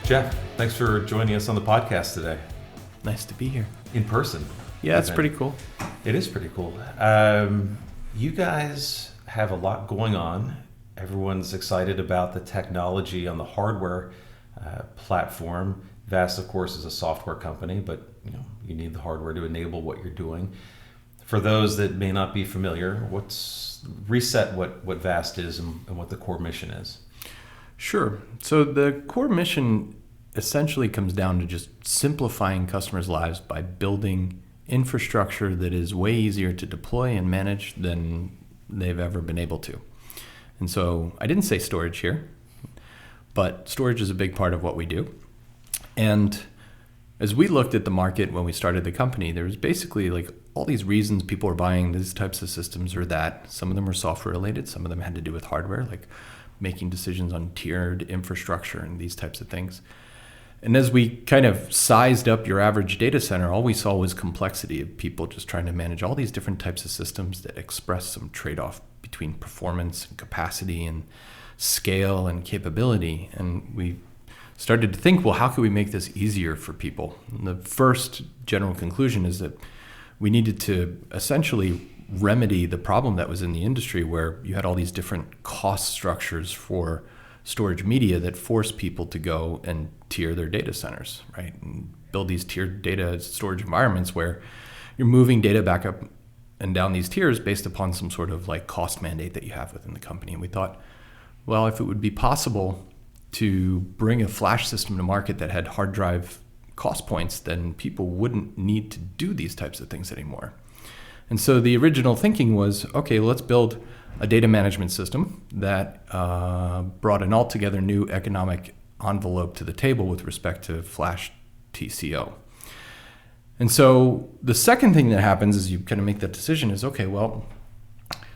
Jeff, thanks for joining us on the podcast today. Nice to be here. In person. Yeah, it's pretty cool. It is pretty cool. You guys have a lot going on. Everyone's excited about the technology on the hardware platform. VAST, of course, is a software company, but you need the hardware to enable what you're doing. For those that may not be familiar, reset what VAST is and what the core mission is. Sure. So the core mission essentially comes down to just simplifying customers' lives by building infrastructure that is way easier to deploy and manage than they've ever been able to. And so I didn't say storage here, but storage is a big part of what we do. And as we looked at the market when we started the company, there was basically like all these reasons people were buying these types of systems or that. Some of them were software related. Some of them had to do with hardware, like making decisions on tiered infrastructure and these types of things. And as we kind of sized up your average data center, all we saw was complexity of people just trying to manage all these different types of systems that express some trade-off between performance and capacity and scale and capability. And we started to think, well, how could we make this easier for people? And the first general conclusion is that we needed to essentially remedy the problem that was in the industry where you had all these different cost structures for storage media that forced people to go and tier their data centers, right? And build these tiered data storage environments where you're moving data back up and down these tiers based upon some sort of like cost mandate that you have within the company. And we thought, well, if it would be possible to bring a flash system to market that had hard drive cost points, then people wouldn't need to do these types of things anymore. And so the original thinking was, okay, let's build a data management system that brought an altogether new economic envelope to the table with respect to flash TCO. And so the second thing that happens is you kind of make that decision is, okay, well,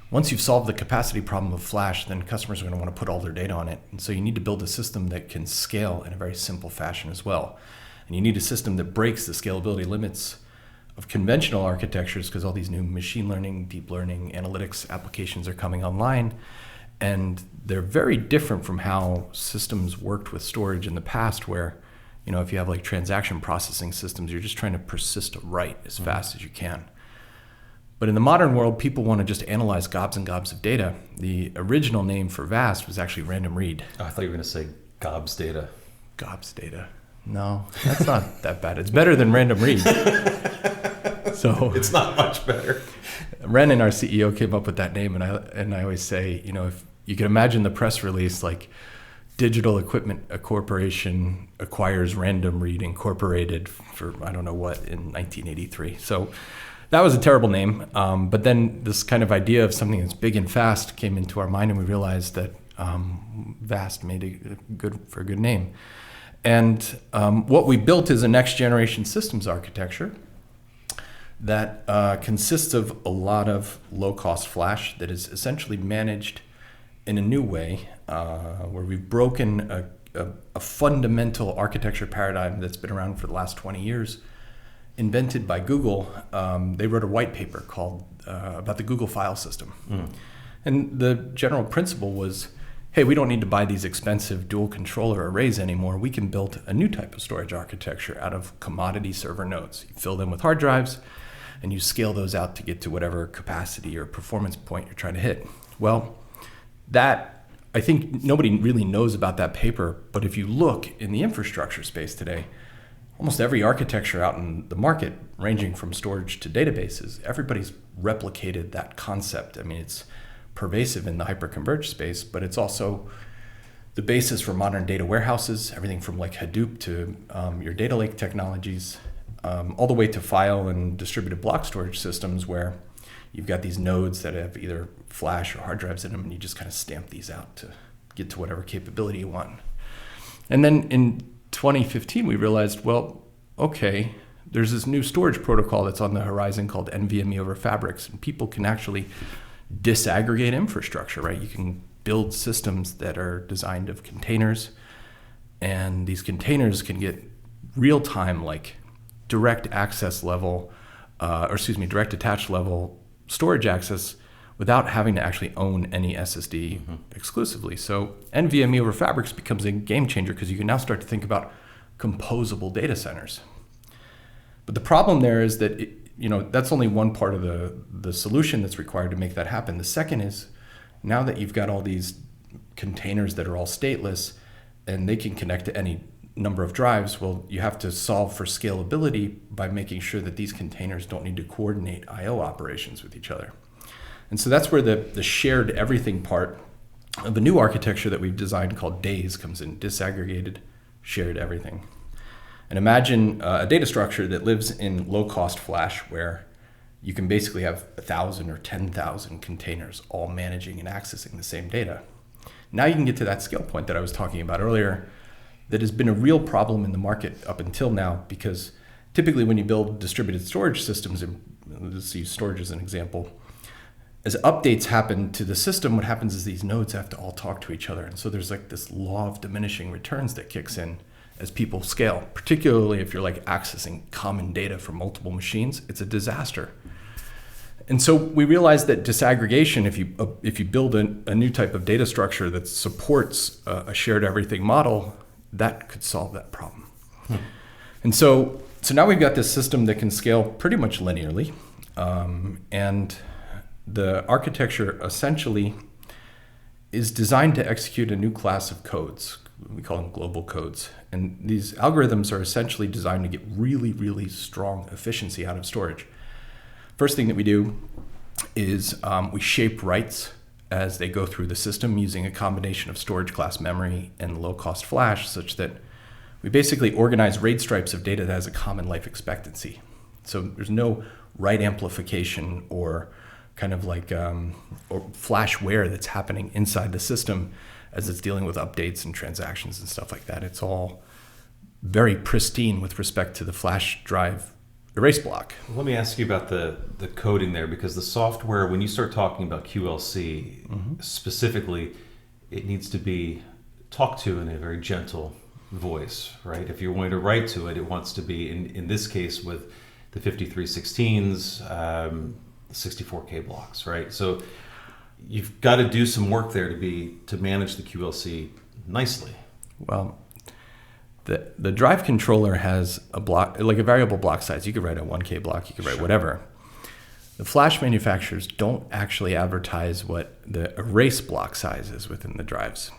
once you've solved the capacity problem of flash, then customers are going to want to put all their data on it. And so you need to build a system that can scale in a very simple fashion as well. And you need a system that breaks the scalability limits of conventional architectures because all these new machine learning, deep learning, analytics applications are coming online. And they're very different from how systems worked with storage in the past where, if you have like transaction processing systems, you're just trying to persist a write as fast as you can. But in the modern world, people want to just analyze gobs and gobs of data. The original name for VAST was actually random read. Oh, I thought you were going to say gobs data. Gobs data. No, that's not that bad. It's better than random read. So it's not much better. Ren and our CEO came up with that name, and I always say, if you can imagine the press release like Digital Equipment Corporation acquires Random Read Incorporated for I don't know what in 1983. So that was a terrible name. But then this kind of idea of something that's big and fast came into our mind, and we realized that VAST made it for a good name. And what we built is a next generation systems architecture that consists of a lot of low-cost flash that is essentially managed in a new way, where we've broken a fundamental architecture paradigm that's been around for the last 20 years, invented by Google. They wrote a white paper called about the Google file system. And the general principle was, hey, we don't need to buy these expensive dual controller arrays anymore. We can build a new type of storage architecture out of commodity server nodes. You fill them with hard drives, and you scale those out to get to whatever capacity or performance point you're trying to hit. Well, that, I think nobody really knows about that paper, but if you look in the infrastructure space today, almost every architecture out in the market, ranging from storage to databases, everybody's replicated that concept. I mean, it's pervasive in the hyperconverged space, but it's also the basis for modern data warehouses, everything from like Hadoop to your data lake technologies, all the way to file and distributed block storage systems where you've got these nodes that have either flash or hard drives in them, and you just kind of stamp these out to get to whatever capability you want. And then in 2015, we realized, well, okay, there's this new storage protocol that's on the horizon called NVMe over Fabrics, and people can actually disaggregate infrastructure, right? You can build systems that are designed of containers, and these containers can get real-time, like direct access level, direct attached level storage access without having to actually own any SSD exclusively. So NVMe over Fabrics becomes a game changer because you can now start to think about composable data centers. But the problem there is that that's only one part of the solution that's required to make that happen. The second is, now that you've got all these containers that are all stateless and they can connect to any number of drives, well, you have to solve for scalability by making sure that these containers don't need to coordinate I/O operations with each other. And so that's where the shared everything part of the new architecture that we've designed called DAYS comes in, disaggregated shared everything. And imagine a data structure that lives in low-cost flash where you can basically have 1,000 or 10,000 containers all managing and accessing the same data. Now you can get to that scale point that I was talking about earlier that has been a real problem in the market up until now, because typically when you build distributed storage systems, and let's use storage as an example, as updates happen to the system, what happens is these nodes have to all talk to each other. And so there's like this law of diminishing returns that kicks in as people scale, particularly if you're like accessing common data from multiple machines. It's a disaster. And so we realized that disaggregation, if you build a new type of data structure that supports a shared everything model, that could solve that problem. And so now we've got this system that can scale pretty much linearly. And the architecture essentially is designed to execute a new class of codes. We call them global codes. And these algorithms are essentially designed to get really, really strong efficiency out of storage. First thing that we do is we shape writes as they go through the system using a combination of storage class memory and low-cost flash, such that we basically organize RAID stripes of data that has a common life expectancy. So there's no write amplification or kind of like or flash wear that's happening inside the system as it's dealing with updates and transactions and stuff like that. It's all very pristine with respect to the flash drive erase block. Let me ask you about the coding there, because the software, when you start talking about QLC specifically, it needs to be talked to in a very gentle voice, right? If you're going to write to it, it wants to be, in this case with the 5316s, 64K blocks, right? So you've got to do some work there to manage the QLC nicely. Well, the drive controller has a block, like a variable block size. You could write a 1K block, you could write whatever. The flash manufacturers don't actually advertise what the erase block size is within the drives.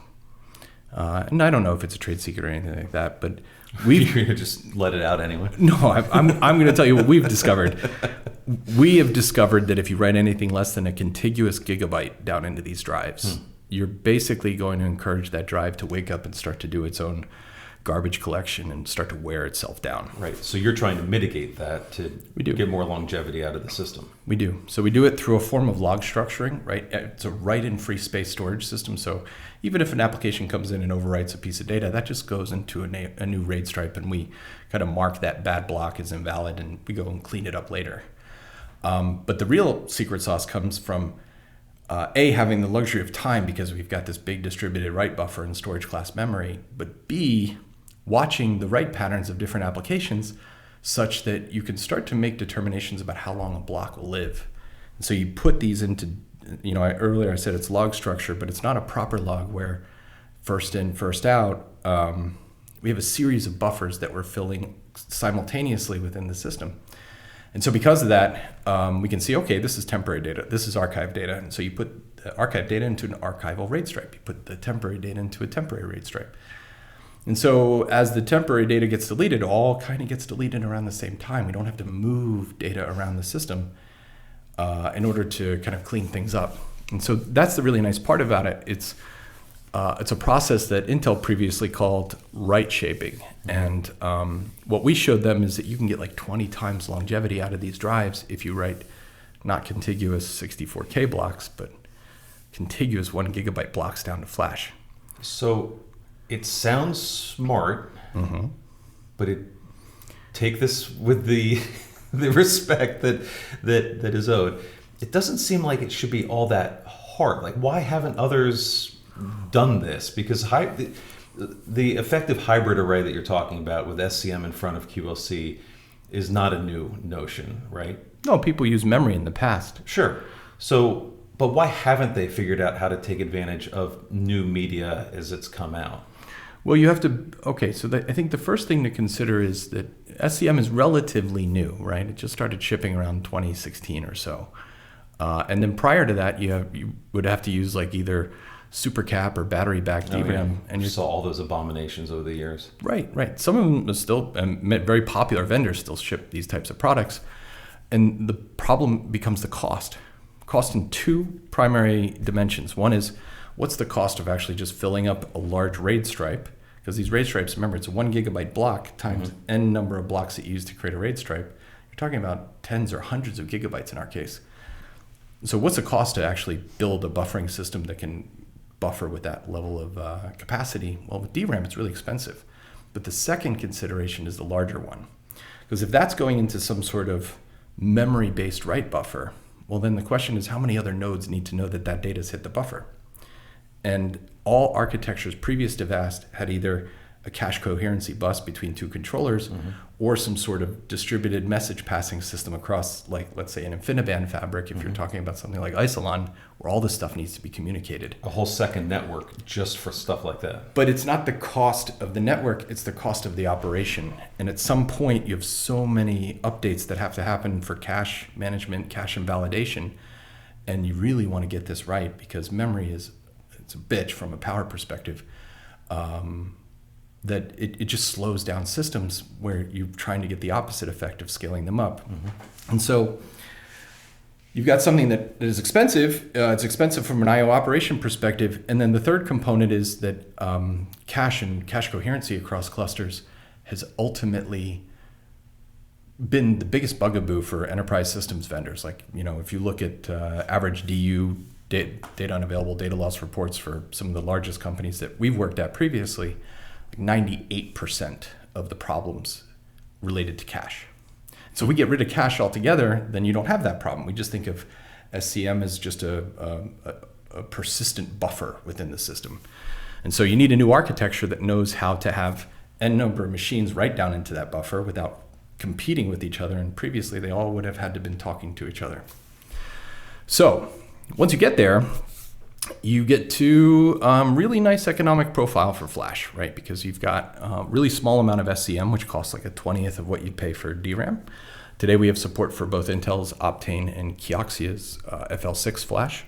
And I don't know if it's a trade secret or anything like that, but we've just let it out anyway. No, I'm going to tell you what we've discovered. We have discovered that if you write anything less than a contiguous gigabyte down into these drives, you're basically going to encourage that drive to wake up and start to do its own garbage collection and start to wear itself down. Right. So you're trying to mitigate that to get more longevity out of the system. We do. So we do it through a form of log structuring, right? It's a write in free space storage system. So even if an application comes in and overwrites a piece of data, that just goes into a new RAID stripe, and we kind of mark that bad block as invalid, and we go and clean it up later. But the real secret sauce comes from A, having the luxury of time because we've got this big distributed write buffer and storage class memory, but B, watching the write patterns of different applications such that you can start to make determinations about how long a block will live. And so you put these into, earlier I said it's log structure, but it's not a proper log where first in, first out. We have a series of buffers that we're filling simultaneously within the system. And so because of that, we can see, okay, this is temporary data, this is archive data. And so you put the archive data into an archival RAID stripe. You put the temporary data into a temporary RAID stripe. And so as the temporary data gets deleted, all kind of gets deleted around the same time. We don't have to move data around the system in order to kind of clean things up. And so that's the really nice part about it. It's a process that Intel previously called write shaping. And what we showed them is that you can get like 20 times longevity out of these drives if you write not contiguous 64K blocks, but contiguous 1 gigabyte blocks down to flash. So it sounds smart, but take this with the respect that is owed. It doesn't seem like it should be all that hard. Like, why haven't others done this? Because the effective hybrid array that you're talking about with SCM in front of QLC is not a new notion, right? No, people use memory in the past. Sure. So But why haven't they figured out how to take advantage of new media as it's come out? Well, you have to, okay, so I think the first thing to consider is that SCM is relatively new, right? It just started shipping around 2016 or so. And then prior to that, you would have to use like either supercap or battery-backed DRAM. And you saw all those abominations over the years. Right. Some of them are still, very popular vendors still ship these types of products. And the problem becomes the cost. Cost in two primary dimensions. One is, what's the cost of actually just filling up a large RAID stripe? Because these RAID stripes, remember, it's a 1 gigabyte block times n number of blocks that you use to create a RAID stripe. You're talking about tens or hundreds of gigabytes in our case. So what's the cost to actually build a buffering system that can buffer with that level of capacity? Well, with DRAM, it's really expensive. But the second consideration is the larger one. Because if that's going into some sort of memory-based write buffer, well, then the question is how many other nodes need to know that that data's hit the buffer? And all architectures previous to VAST had either a cache coherency bus between two controllers or some sort of distributed message passing system across, like, let's say, an InfiniBand fabric, if you're talking about something like Isilon, where all this stuff needs to be communicated. A whole second network just for stuff like that. But it's not the cost of the network, it's the cost of the operation. And at some point, you have so many updates that have to happen for cache management, cache invalidation, and you really want to get this right because memory it's a bitch from a power perspective. That it just slows down systems where you're trying to get the opposite effect of scaling them up. And so you've got something that is expensive. It's expensive from an I/O operation perspective. And then the third component is that cache and cache coherency across clusters has ultimately been the biggest bugaboo for enterprise systems vendors. Like, if you look at average DU, data unavailable data loss reports for some of the largest companies that we've worked at previously, 98% of the problems related to cache. So if we get rid of cache altogether, then you don't have that problem. We just think of SCM as just a persistent buffer within the system. And so you need a new architecture that knows how to have n number of machines write down into that buffer without competing with each other. And previously, they all would have had to been talking to each other. So once you get there, you get to really nice economic profile for flash, right? Because you've got a really small amount of SCM, which costs like a 20th of what you'd pay for DRAM. Today we have support for both Intel's Optane and Kioxia's FL6 flash.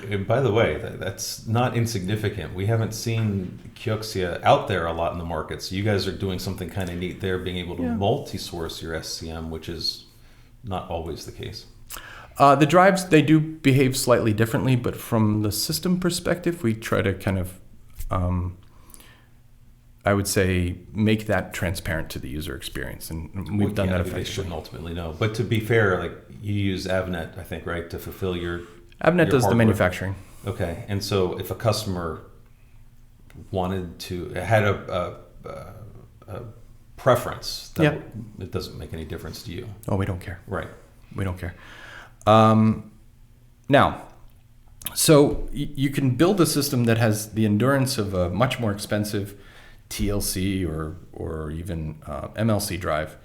And by the way, that's not insignificant. We haven't seen Kioxia out there a lot in the market. So you guys are doing something kind of neat there, being able to multi-source your SCM, which is not always the case. The drives, they do behave slightly differently, but from the system perspective, we try to kind of, I would say, make that transparent to the user experience. And we've done that effectively. They shouldn't ultimately know. But to be fair, like you use Avnet, I think, right, to fulfill your Avnet does hardware. The manufacturing. Okay. And so if a customer had a preference, it doesn't make any difference to you. Oh, we don't care. Right. We don't care. Now, so you can build a system that has the endurance of a much more expensive TLC or even MLC drive,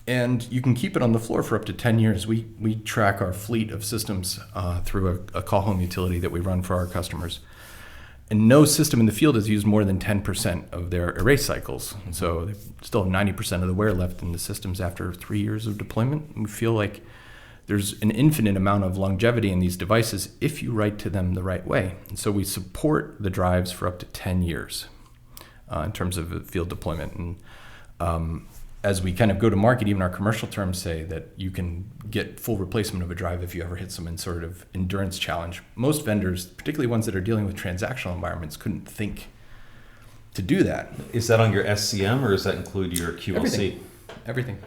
and you can keep it on the floor for up to 10 years. We track our fleet of systems through a call home utility that we run for our customers. And no system in the field has used more than 10% of their erase cycles. And so they still have 90% of the wear left in the systems after 3 years of deployment. We feel like there's an infinite amount of longevity in these devices if you write to them the right way. And so we support the drives for up to 10 years in terms of field deployment. And as we kind of go to market, even our commercial terms say that you can get full replacement of a drive if you ever hit some sort of endurance challenge. Most vendors, particularly ones that are dealing with transactional environments, couldn't think to do that. Is that on your SCM or does that include your QLC? Everything.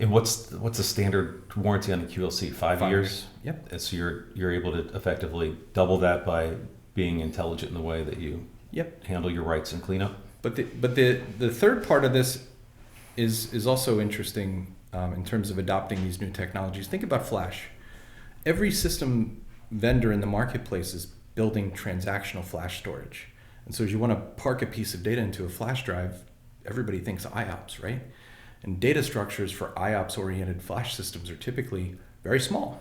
And what's the standard warranty on the QLC? 5 years? Yep. And so you're able to effectively double that by being intelligent in the way that you handle your writes and cleanup. But the third part of this is also interesting in terms of adopting these new technologies. Think about flash. Every system vendor in the marketplace is building transactional flash storage. And so as you want to park a piece of data into a flash drive, everybody thinks IOPS, right? And data structures for IOPS-oriented flash systems are typically very small.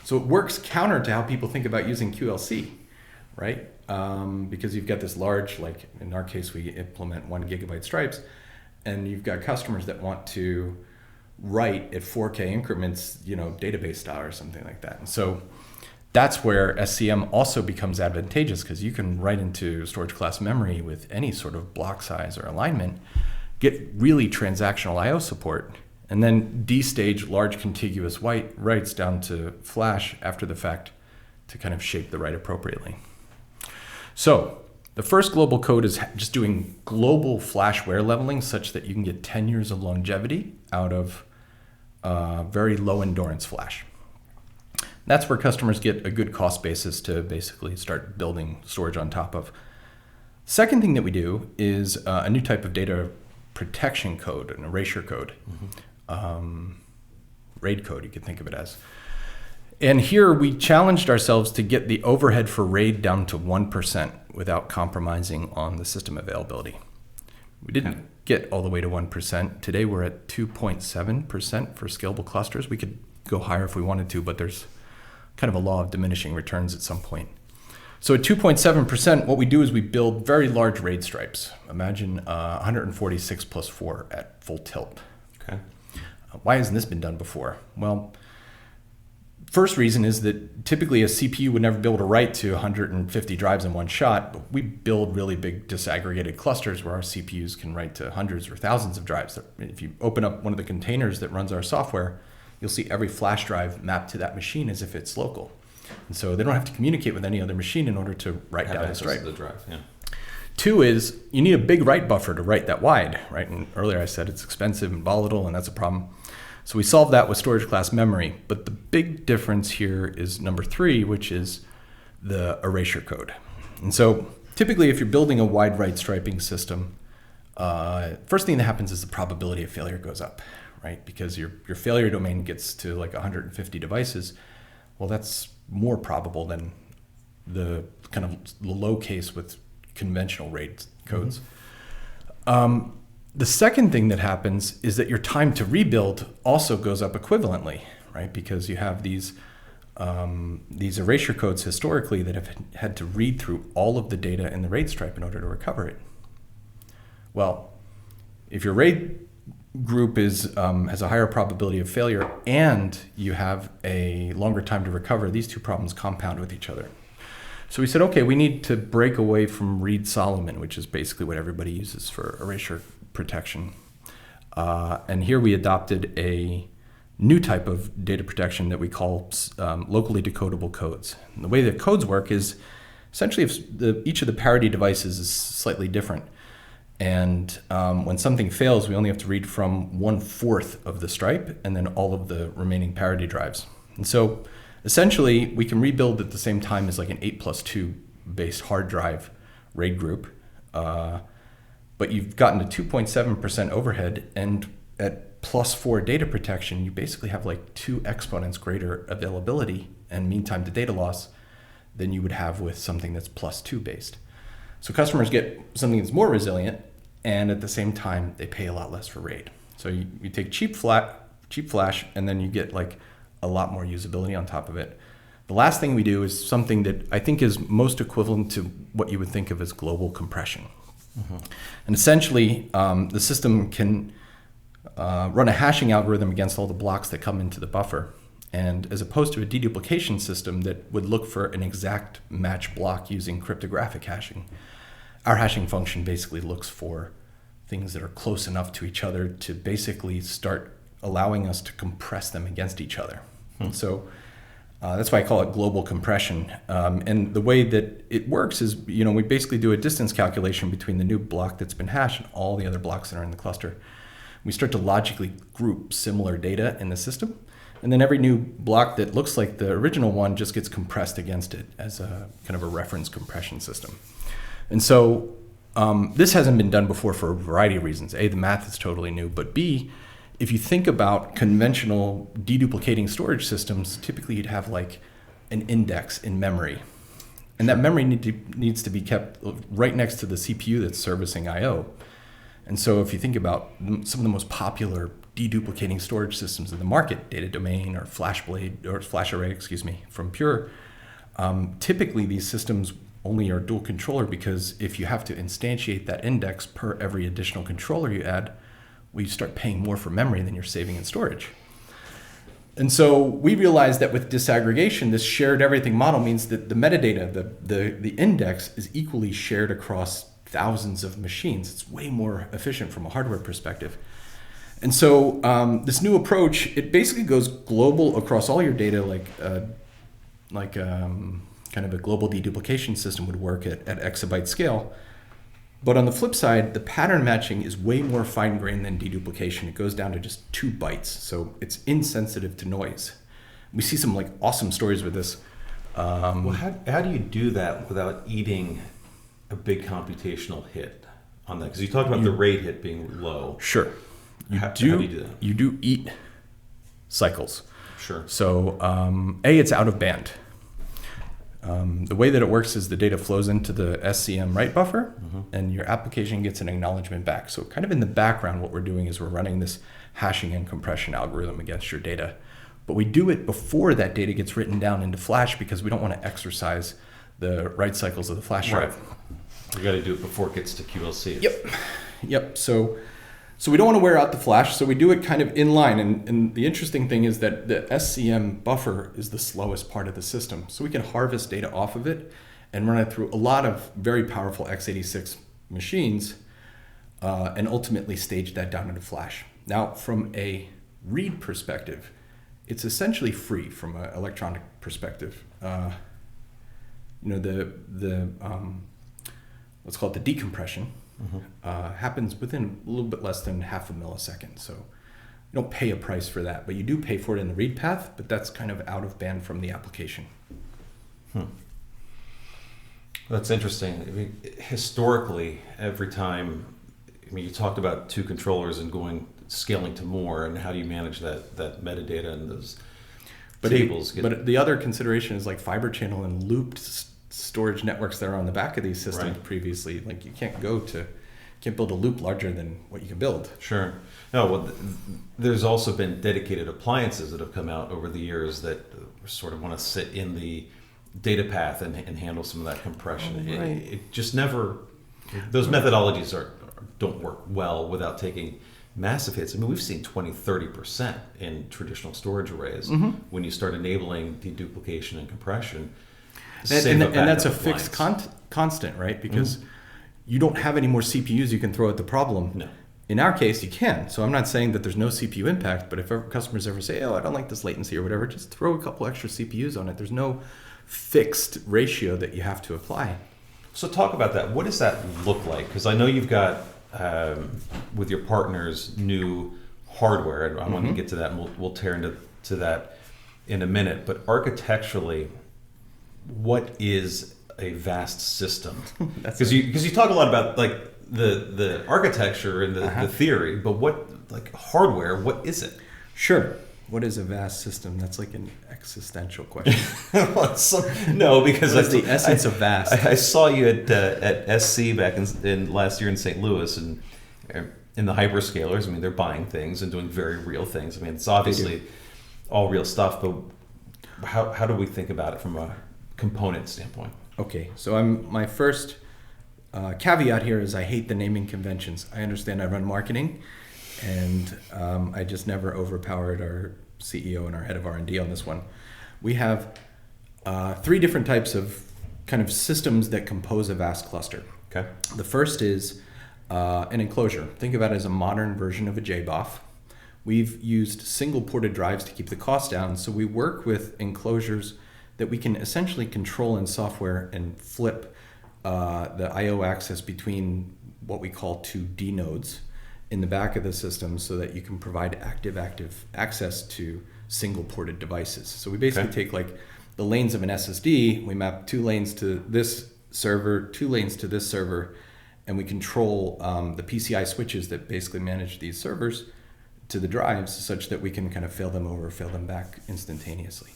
So it works counter to how people think about using QLC, right? Because you've got this large, like in our case, we implement 1 gigabyte stripes, and you've got customers that want to write at 4K increments, database style or something like that. And so that's where SCM also becomes advantageous, because you can write into storage class memory with any sort of block size or alignment, get really transactional IO support, and then destage large contiguous writes down to flash after the fact to kind of shape the write appropriately. So the first global code is just doing global flash wear leveling such that you can get 10 years of longevity out of very low endurance flash. That's where customers get a good cost basis to basically start building storage on top of. Second thing that we do is a new type of data protection code, an erasure code. RAID code, you could think of it as. And here we challenged ourselves to get the overhead for RAID down to 1% without compromising on the system availability. We didn't get all the way to 1%. Today we're at 2.7% for scalable clusters. We could go higher if we wanted to, but there's kind of a law of diminishing returns at some point. So at 2.7%, what we do is we build very large RAID stripes. Imagine 146 plus 4 at full tilt. Okay. Why hasn't this been done before? Well, first reason is that typically a CPU would never be able to write to 150 drives in one shot, but we build really big disaggregated clusters where our CPUs can write to hundreds or thousands of drives. If you open up one of the containers that runs our software, you'll see every flash drive mapped to that machine as if it's local. And so they don't have to communicate with any other machine in order to write down the stripe. The drive, yeah. Two is you need a big write buffer to write that wide, right? And earlier I said it's expensive and volatile, and that's a problem. So we solved that with storage class memory. But the big difference here is number 3, which is the erasure code. And so typically if you're building a wide write striping system, first thing that happens is the probability of failure goes up, right? Because your failure domain gets to like 150 devices. Well, that's more probable than the kind of the low case with conventional RAID codes. The second thing that happens is that your time to rebuild also goes up equivalently, right? Because you have these erasure codes historically that have had to read through all of the data in the RAID stripe in order to recover it. Well, if your RAID group has a higher probability of failure and you have a longer time to recover, these two problems compound with each other. So we said, okay, we need to break away from Reed-Solomon, which is basically what everybody uses for erasure protection. And here we adopted a new type of data protection that we call locally decodable codes. And the way that codes work is essentially if each of the parity devices is slightly different. And when something fails, we only have to read from 1/4 of the stripe and then all of the remaining parity drives. And so essentially, we can rebuild at the same time as like an 8+2 based hard drive RAID group. But you've gotten to 2.7% overhead, and at +4 data protection, you basically have like 2 exponents greater availability and mean time to data loss than you would have with something that's +2 based. So customers get something that's more resilient, and at the same time, they pay a lot less for RAID. So you take cheap flash, and then you get like a lot more usability on top of it. The last thing we do is something that I think is most equivalent to what you would think of as global compression. And essentially, the system can run a hashing algorithm against all the blocks that come into the buffer. And as opposed to a deduplication system that would look for an exact match block using cryptographic hashing, our hashing function basically looks for things that are close enough to each other to basically start allowing us to compress them against each other. So that's why I call it global compression. And the way that it works is, we basically do a distance calculation between the new block that's been hashed and all the other blocks that are in the cluster. We start to logically group similar data in the system. And then every new block that looks like the original one just gets compressed against it as a kind of a reference compression system. And so this hasn't been done before for a variety of reasons. A, the math is totally new, but B, if you think about conventional deduplicating storage systems, typically you'd have like an index in memory. And that memory needs to be kept right next to the CPU that's servicing I/O. And so if you think about some of the most popular deduplicating storage systems in the market, Data Domain or FlashArray, from Pure, typically these systems only are dual controller because if you have to instantiate that index per every additional controller you add, well, you start paying more for memory than you're saving in storage. And so we realized that with disaggregation, this shared everything model means that the metadata, the index, is equally shared across thousands of machines. It's way more efficient from a hardware perspective. And so this new approach, it basically goes global across all your data, like kind of a global deduplication system would work at exabyte scale. But on the flip side, the pattern matching is way more fine-grained than deduplication. It goes down to just 2 bytes, so it's insensitive to noise. We see some like awesome stories with this. Well, how do you do that without eating a big computational hit on that? Because you talked about the rate hit being low. Sure. How do you do that? You do eat cycles. Sure. So it's out of band. The way that it works is the data flows into the SCM write buffer, and your application gets an acknowledgement back. So kind of in the background, what we're doing is we're running this hashing and compression algorithm against your data. But we do it before that data gets written down into Flash because we don't want to exercise the write cycles of the flash drive. You got to do it before it gets to QLC. Yep. So we don't want to wear out the flash, so we do it kind of in line. And the interesting thing is that the SCM buffer is the slowest part of the system. So we can harvest data off of it and run it through a lot of very powerful x86 machines and ultimately stage that down into Flash. Now, from a read perspective, it's essentially free from an electronic perspective. Let's call it the decompression. Happens within a little bit less than half a millisecond. So you don't pay a price for that, but you do pay for it in the read path, but that's kind of out of band from the application. That's interesting. I mean, historically, every time, you talked about 2 controllers and scaling to more, and how do you manage that metadata and those tables? But the other consideration is like fiber channel and looped storage networks that are on the back of these systems previously. Like you can't build a loop larger than what you can build. Sure. No, well, there's also been dedicated appliances that have come out over the years that sort of want to sit in the data path and handle some of that compression. It just never, those methodologies don't work well without taking massive hits. I mean, we've seen 20-30% in traditional storage arrays when you start enabling deduplication and compression. And that's a fixed constant, right? Because you don't have any more CPUs you can throw at the problem. No. In our case, you can. So I'm not saying that there's no CPU impact, but if customers ever say, I don't like this latency or whatever, just throw a couple extra CPUs on it. There's no fixed ratio that you have to apply. So talk about that. What does that look like? Because I know you've got, with your partners, new hardware, and I want to get to that, and we'll tear into that in a minute. But architecturally, what is a vast system? Because you talk a lot about like the architecture and the theory, but what, like hardware, what is it? Sure. What is a vast system? That's like an existential question. No, because that's the essence of vast. I saw you at SC back in last year in St. Louis, and in the hyperscalers. I mean, they're buying things and doing very real things. I mean, it's obviously all real stuff, but how do we think about it from a component standpoint? Okay, so my first caveat here is I hate the naming conventions. I understand I run marketing, and I just never overpowered our CEO and our head of R&D on this one. We have 3 different types of kind of systems that compose a vast cluster. Okay. The first is an enclosure. Think about it as a modern version of a JBOF. We've used single ported drives to keep the cost down, so we work with enclosures that we can essentially control in software and flip the I/O access between what we call 2 D nodes in the back of the system so that you can provide active access to single ported devices. So we basically take like the lanes of an SSD, we map 2 lanes to this server, 2 lanes to this server, and we control the PCI switches that basically manage these servers to the drives such that we can kind of fail them over, fail them back instantaneously.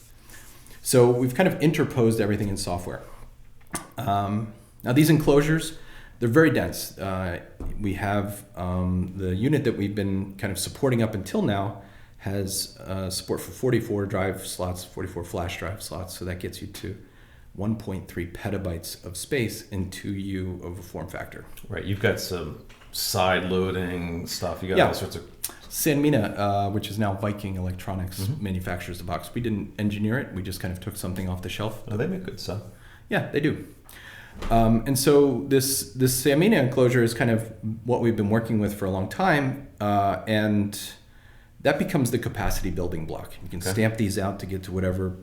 So we've kind of interposed everything in software. Now these enclosures, They're very dense. We have the unit that we've been kind of supporting up until now has support for 44 drive slots, 44 flash drive slots. So that gets you to 1.3 petabytes of space in 2U of a form factor. Right. You've got some side loading stuff. You got all sorts of... Sanmina, which is now Viking Electronics, manufactures the box. We didn't engineer it. We just kind of took something off the shelf. Oh, they make good stuff. Yeah, they do. And so this Sanmina enclosure is kind of what we've been working with for a long time. And that becomes the capacity building block. You can stamp these out to get to whatever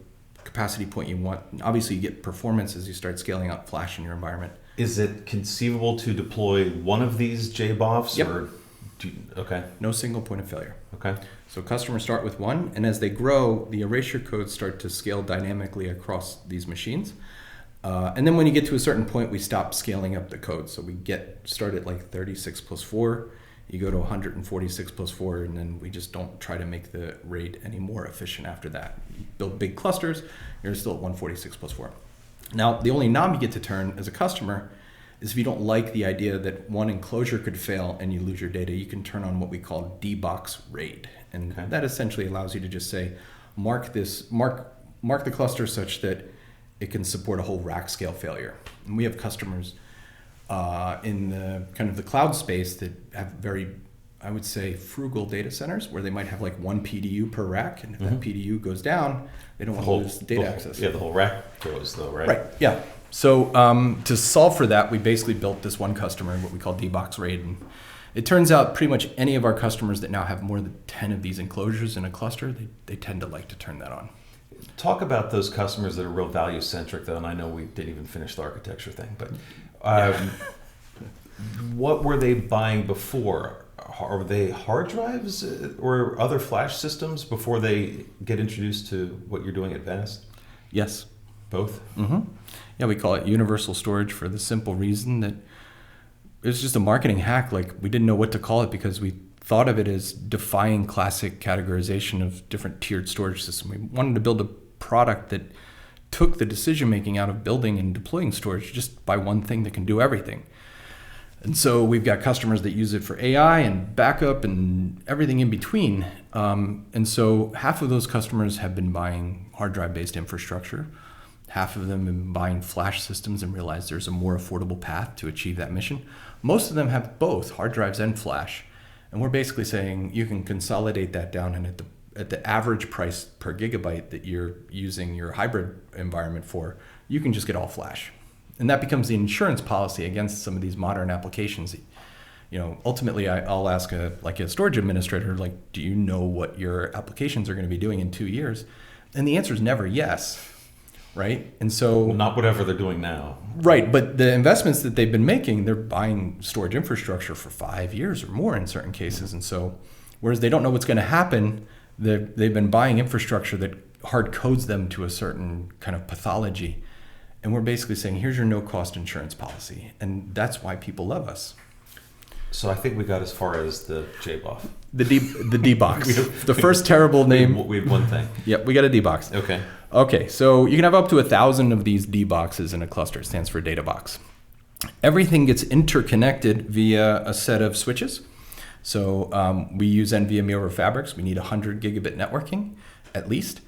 capacity point you want. And obviously, you get performance as you start scaling out flash in your environment. Is it conceivable to deploy one of these JBOFs? Yep. Or okay. No single point of failure. Okay. So customers start with one, and as they grow, the erasure codes start to scale dynamically across these machines. And then when you get to a certain point, we stop scaling up the code. So we start at like 36 plus 4, you go to 146 plus 4, and then we just don't try to make the RAID any more efficient after that. You build big clusters, you're still at 146 plus 4. Now, the only knob you get to turn as a customer is if you don't like the idea that one enclosure could fail and you lose your data, you can turn on what we call D-Box RAID. And that essentially allows you to just say, mark the cluster such that it can support a whole rack scale failure. And we have customers in the kind of the cloud space that have very, I would say, frugal data centers where they might have like one PDU per rack. And if that PDU goes down, they don't want to lose data access. Yeah, the whole rack goes though, right? Right, yeah. So to solve for that, we basically built this one customer, what we call D-Box RAID. And it turns out pretty much any of our customers that now have more than 10 of these enclosures in a cluster, they tend to like to turn that on. Talk about those customers that are real value centric, though, and I know we didn't even finish the architecture thing, but what were they buying before? Are they hard drives or other flash systems before they get introduced to what you're doing at Vast? Yes. Both? Mm-hmm. Yeah, we call it universal storage for the simple reason that it's just a marketing hack. Like, we didn't know what to call it because we thought of it as defying classic categorization of different tiered storage systems. We wanted to build a product that took the decision-making out of building and deploying storage just by one thing that can do everything. And so we've got customers that use it for AI and backup and everything in between. And so half of those customers have been buying hard drive-based infrastructure. Half of them have been buying flash systems and realized there's a more affordable path to achieve that mission. Most of them have both hard drives and flash. And we're basically saying you can consolidate that down, and at the average price per gigabyte that you're using your hybrid environment for, you can just get all flash. And that becomes the insurance policy against some of these modern applications. You know, ultimately, I'll ask a storage administrator, like, do you know what your applications are going to be doing in 2 years? And the answer is never yes, right? And so... Well, not whatever they're doing now. Right, but the investments that they've been making, they're buying storage infrastructure for 5 years or more in certain cases. And so, whereas they don't know what's going to happen, they've been buying infrastructure that hard codes them to a certain kind of pathology. And we're basically saying, here's your no-cost insurance policy. And that's why people love us. So I think we got as far as the JBOF. The D-Box. The first terrible name. We have one thing. Yep, we got a D-Box. Okay, so you can have up to 1,000 of these D-Boxes in a cluster. It stands for data box. Everything gets interconnected via a set of switches. So we use NVMe over fabrics. We need 100 gigabit networking, at least.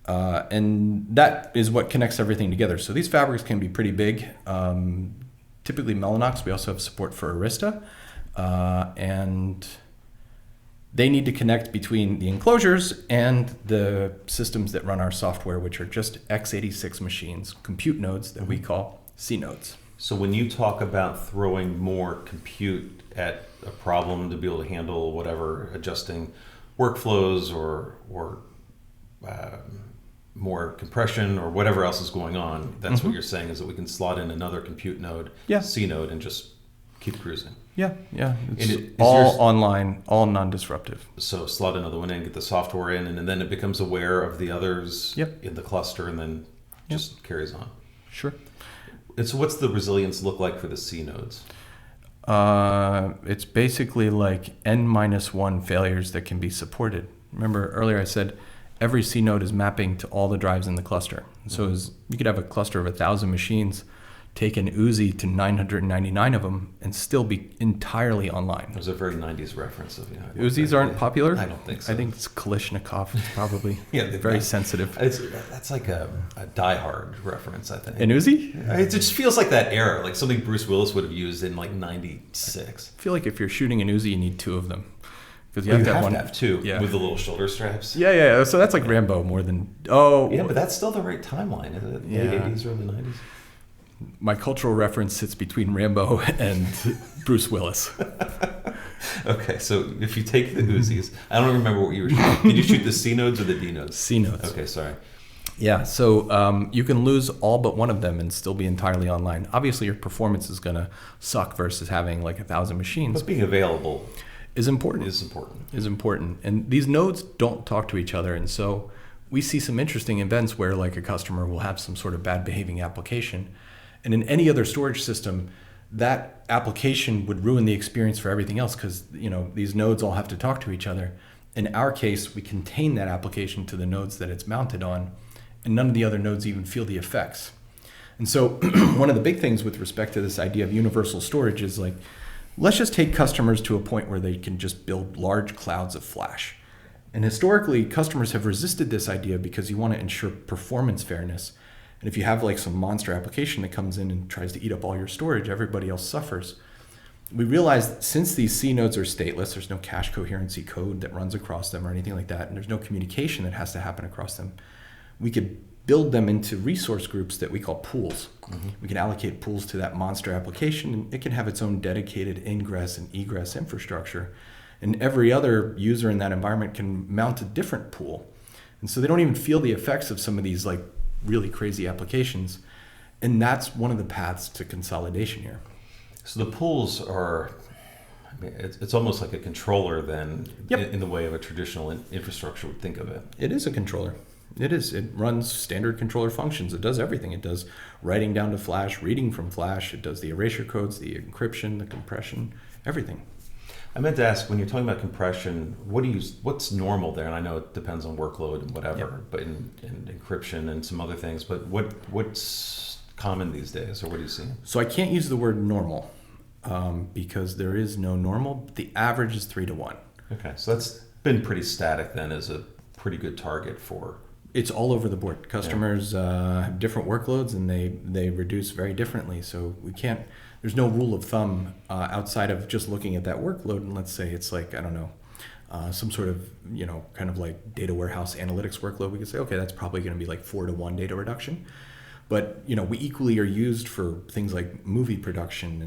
And that is what connects everything together. So these fabrics can be pretty big. Typically Mellanox. We also have support for Arista. And they need to connect between the enclosures and the systems that run our software, which are just x86 machines, compute nodes that we call C nodes. So when you talk about throwing more compute at a problem to be able to handle whatever, adjusting workflows or more compression or whatever else is going on, that's what you're saying, is that we can slot in another compute node, C node, and just keep cruising. Yeah. It's all online, all non-disruptive. So slot another one in, get the software in, and then it becomes aware of the others in the cluster, and then just carries on. Sure. And so what's the resilience look like for the C nodes? It's basically like N-1 failures that can be supported. Remember earlier I said every C node is mapping to all the drives in the cluster. So you could have a cluster of 1,000 machines. take an Uzi to 999 of them and still be entirely online. There's a very 90s reference of Uzis aren't popular? I don't think so. I think it's Kalashnikov. It's probably yeah, very sensitive. That's like a Die Hard reference, I think. An Uzi? It just feels like that era, like something Bruce Willis would have used in like 96. I feel like if you're shooting an Uzi, you need two of them. Because you have to have two with the little shoulder straps. Yeah. So that's like Rambo more than... Oh. Yeah, but that's still the right timeline, isn't it? Late 80s, early 90s. My cultural reference sits between Rambo and Bruce Willis. Okay, so if you take the Uzis, I don't remember what you were shooting. Did you shoot the C nodes or the D nodes? C nodes. Okay, sorry. Yeah, so you can lose all but one of them and still be entirely online. Obviously, your performance is going to suck versus having like 1,000 machines. But being available is important. Is important. And these nodes don't talk to each other. And so we see some interesting events where like a customer will have some sort of bad behaving application. And in any other storage system, that application would ruin the experience for everything else because these nodes all have to talk to each other. In our case, we contain that application to the nodes that it's mounted on, and none of the other nodes even feel the effects. And so one of the big things with respect to this idea of universal storage is like, let's just take customers to a point where they can just build large clouds of flash. And historically, customers have resisted this idea because you want to ensure performance fairness. And if you have like some monster application that comes in and tries to eat up all your storage, everybody else suffers. We realized that since these C nodes are stateless, there's no cache coherency code that runs across them or anything like that, and there's no communication that has to happen across them, we could build them into resource groups that we call pools. Mm-hmm. We can allocate pools to that monster application, and it can have its own dedicated ingress and egress infrastructure. And every other user in that environment can mount a different pool. And so they don't even feel the effects of some of these like really crazy applications. And that's one of the paths to consolidation here. So the pools are, it's almost like a controller then, in the way of a traditional infrastructure would think of it. It is a controller. It is. It runs standard controller functions. It does everything. It does writing down to flash, reading from flash. It does the erasure codes, the encryption, the compression, everything. I meant to ask, when you're talking about compression, what's normal there? And I know it depends on workload and whatever, but in encryption and some other things, but what's common these days, or what do you see? So I can't use the word normal because there is no normal. The average is 3 to 1. Okay, so that's been pretty static then as a pretty good target for... It's all over the board. Customers have different workloads and they reduce very differently. So there's no rule of thumb outside of just looking at that workload. And let's say it's like, I don't know, some sort of, kind of like data warehouse analytics workload. We could say, okay, that's probably going to be like 4 to 1 data reduction. But, we equally are used for things like movie production.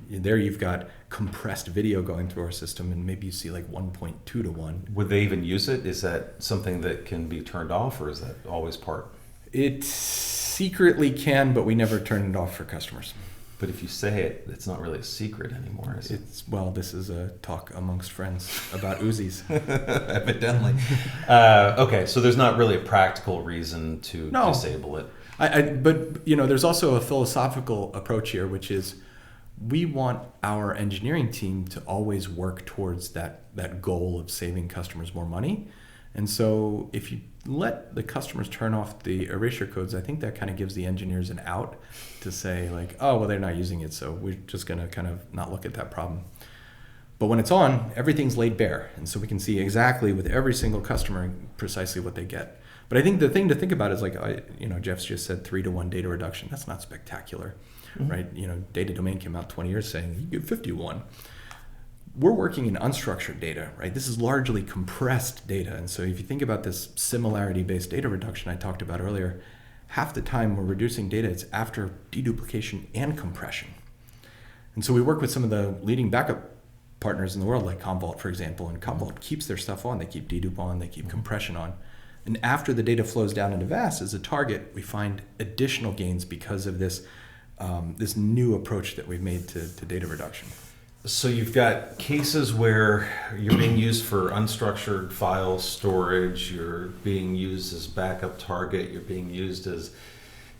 And there you've got compressed video going through our system. And maybe you see like 1.2 to 1. Would they even use it? Is that something that can be turned off, or is that always part? It secretly can, but we never turn it off for customers. But if you say it, it's not really a secret anymore, is it? This is a talk amongst friends about Uzis. Evidently. Okay, so there's not really a practical reason to disable it. But there's also a philosophical approach here, which is we want our engineering team to always work towards that goal of saving customers more money. And so if you let the customers turn off the erasure codes, I think that kind of gives the engineers an out to say like, oh, well, they're not using it, so we're just going to kind of not look at that problem. But when it's on, everything's laid bare. And so we can see exactly with every single customer precisely what they get. But I think the thing to think about is like, Jeff's just said 3 to 1 data reduction. That's not spectacular, right? Data Domain came out 20 years saying you get 51. We're working in unstructured data, right? This is largely compressed data. And so if you think about this similarity-based data reduction I talked about earlier, half the time we're reducing data, it's after deduplication and compression. And so we work with some of the leading backup partners in the world, like Commvault, for example, and Commvault keeps their stuff on. They keep dedupe on, they keep compression on. And after the data flows down into VAS as a target, we find additional gains because of this new approach that we've made to data reduction. So you've got cases where you're being used for unstructured file storage, you're being used as backup target, you're being used as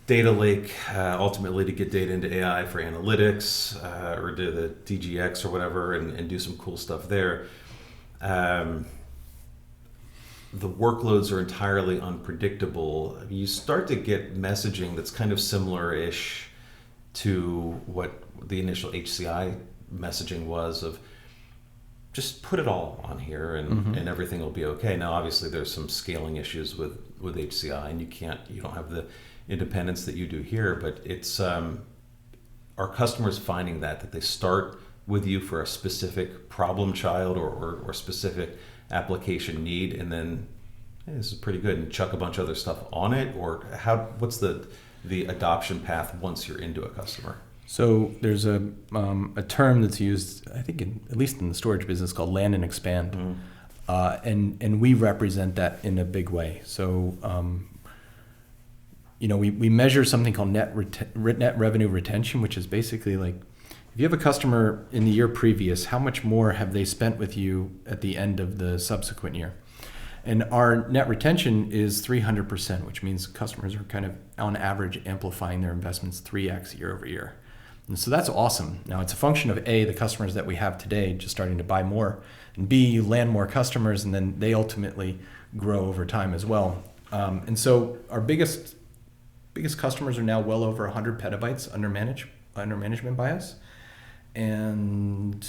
data lake, ultimately to get data into AI for analytics, or to the DGX or whatever, and do some cool stuff there. The workloads are entirely unpredictable. You start to get messaging that's kind of similar-ish to what the initial HCI messaging was of just put it all on here and everything will be okay. Now, obviously, there's some scaling issues with HCI, and you don't have the independence that you do here, but it's our customers finding that they start with you for a specific problem child or specific application need, and then hey, this is pretty good, and chuck a bunch of other stuff on it, or what's the adoption path once you're into a customer? So there's a term that's used, I think, at least in the storage business, called land and expand, and we represent that in a big way. So we measure something called net revenue retention, which is basically like if you have a customer in the year previous, how much more have they spent with you at the end of the subsequent year? And our net retention is 300%, which means customers are kind of on average amplifying their investments 3x year over year. And so that's awesome. Now it's a function of A, the customers that we have today just starting to buy more, and B, you land more customers, and then they ultimately grow over time as well. And so our biggest customers are now well over 100 petabytes under management by us. And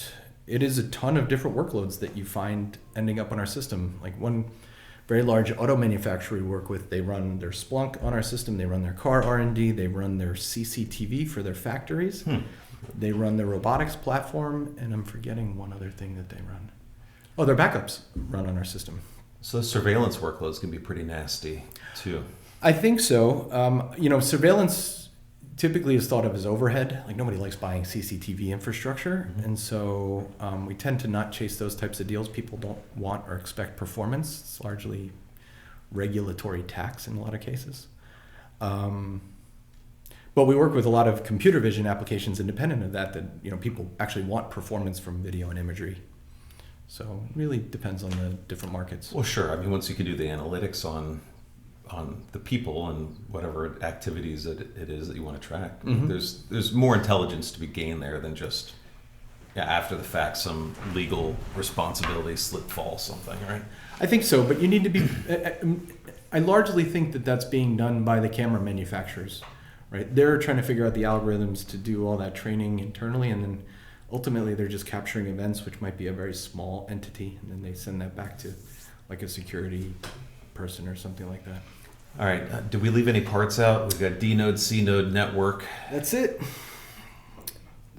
it is a ton of different workloads that you find ending up on our system. Like one very large auto manufacturer we work with, they run their Splunk on our system, they run their car R&D, they run their CCTV for their factories, they run their robotics platform, and I'm forgetting one other thing that they run. Oh, their backups run on our system. So the surveillance workloads can be pretty nasty too. I think so. Surveillance typically is thought of as overhead. Like nobody likes buying CCTV infrastructure. And so we tend to not chase those types of deals. People don't want or expect performance. It's largely regulatory tax in a lot of cases. But we work with a lot of computer vision applications independent of that people actually want performance from video and imagery. So it really depends on the different markets. Well, sure. I mean, once you can do the analytics on the people and whatever activities it is that you want to track, there's more intelligence to be gained there than just after the fact some legal responsibility slip fall something, right? I think so, but you need to be. I largely think that that's being done by the camera manufacturers, right? They're trying to figure out the algorithms to do all that training internally, and then ultimately they're just capturing events, which might be a very small entity, and then they send that back to like a security person or something like that. All right. Did we leave any parts out? We've got D node, C node, network. That's it.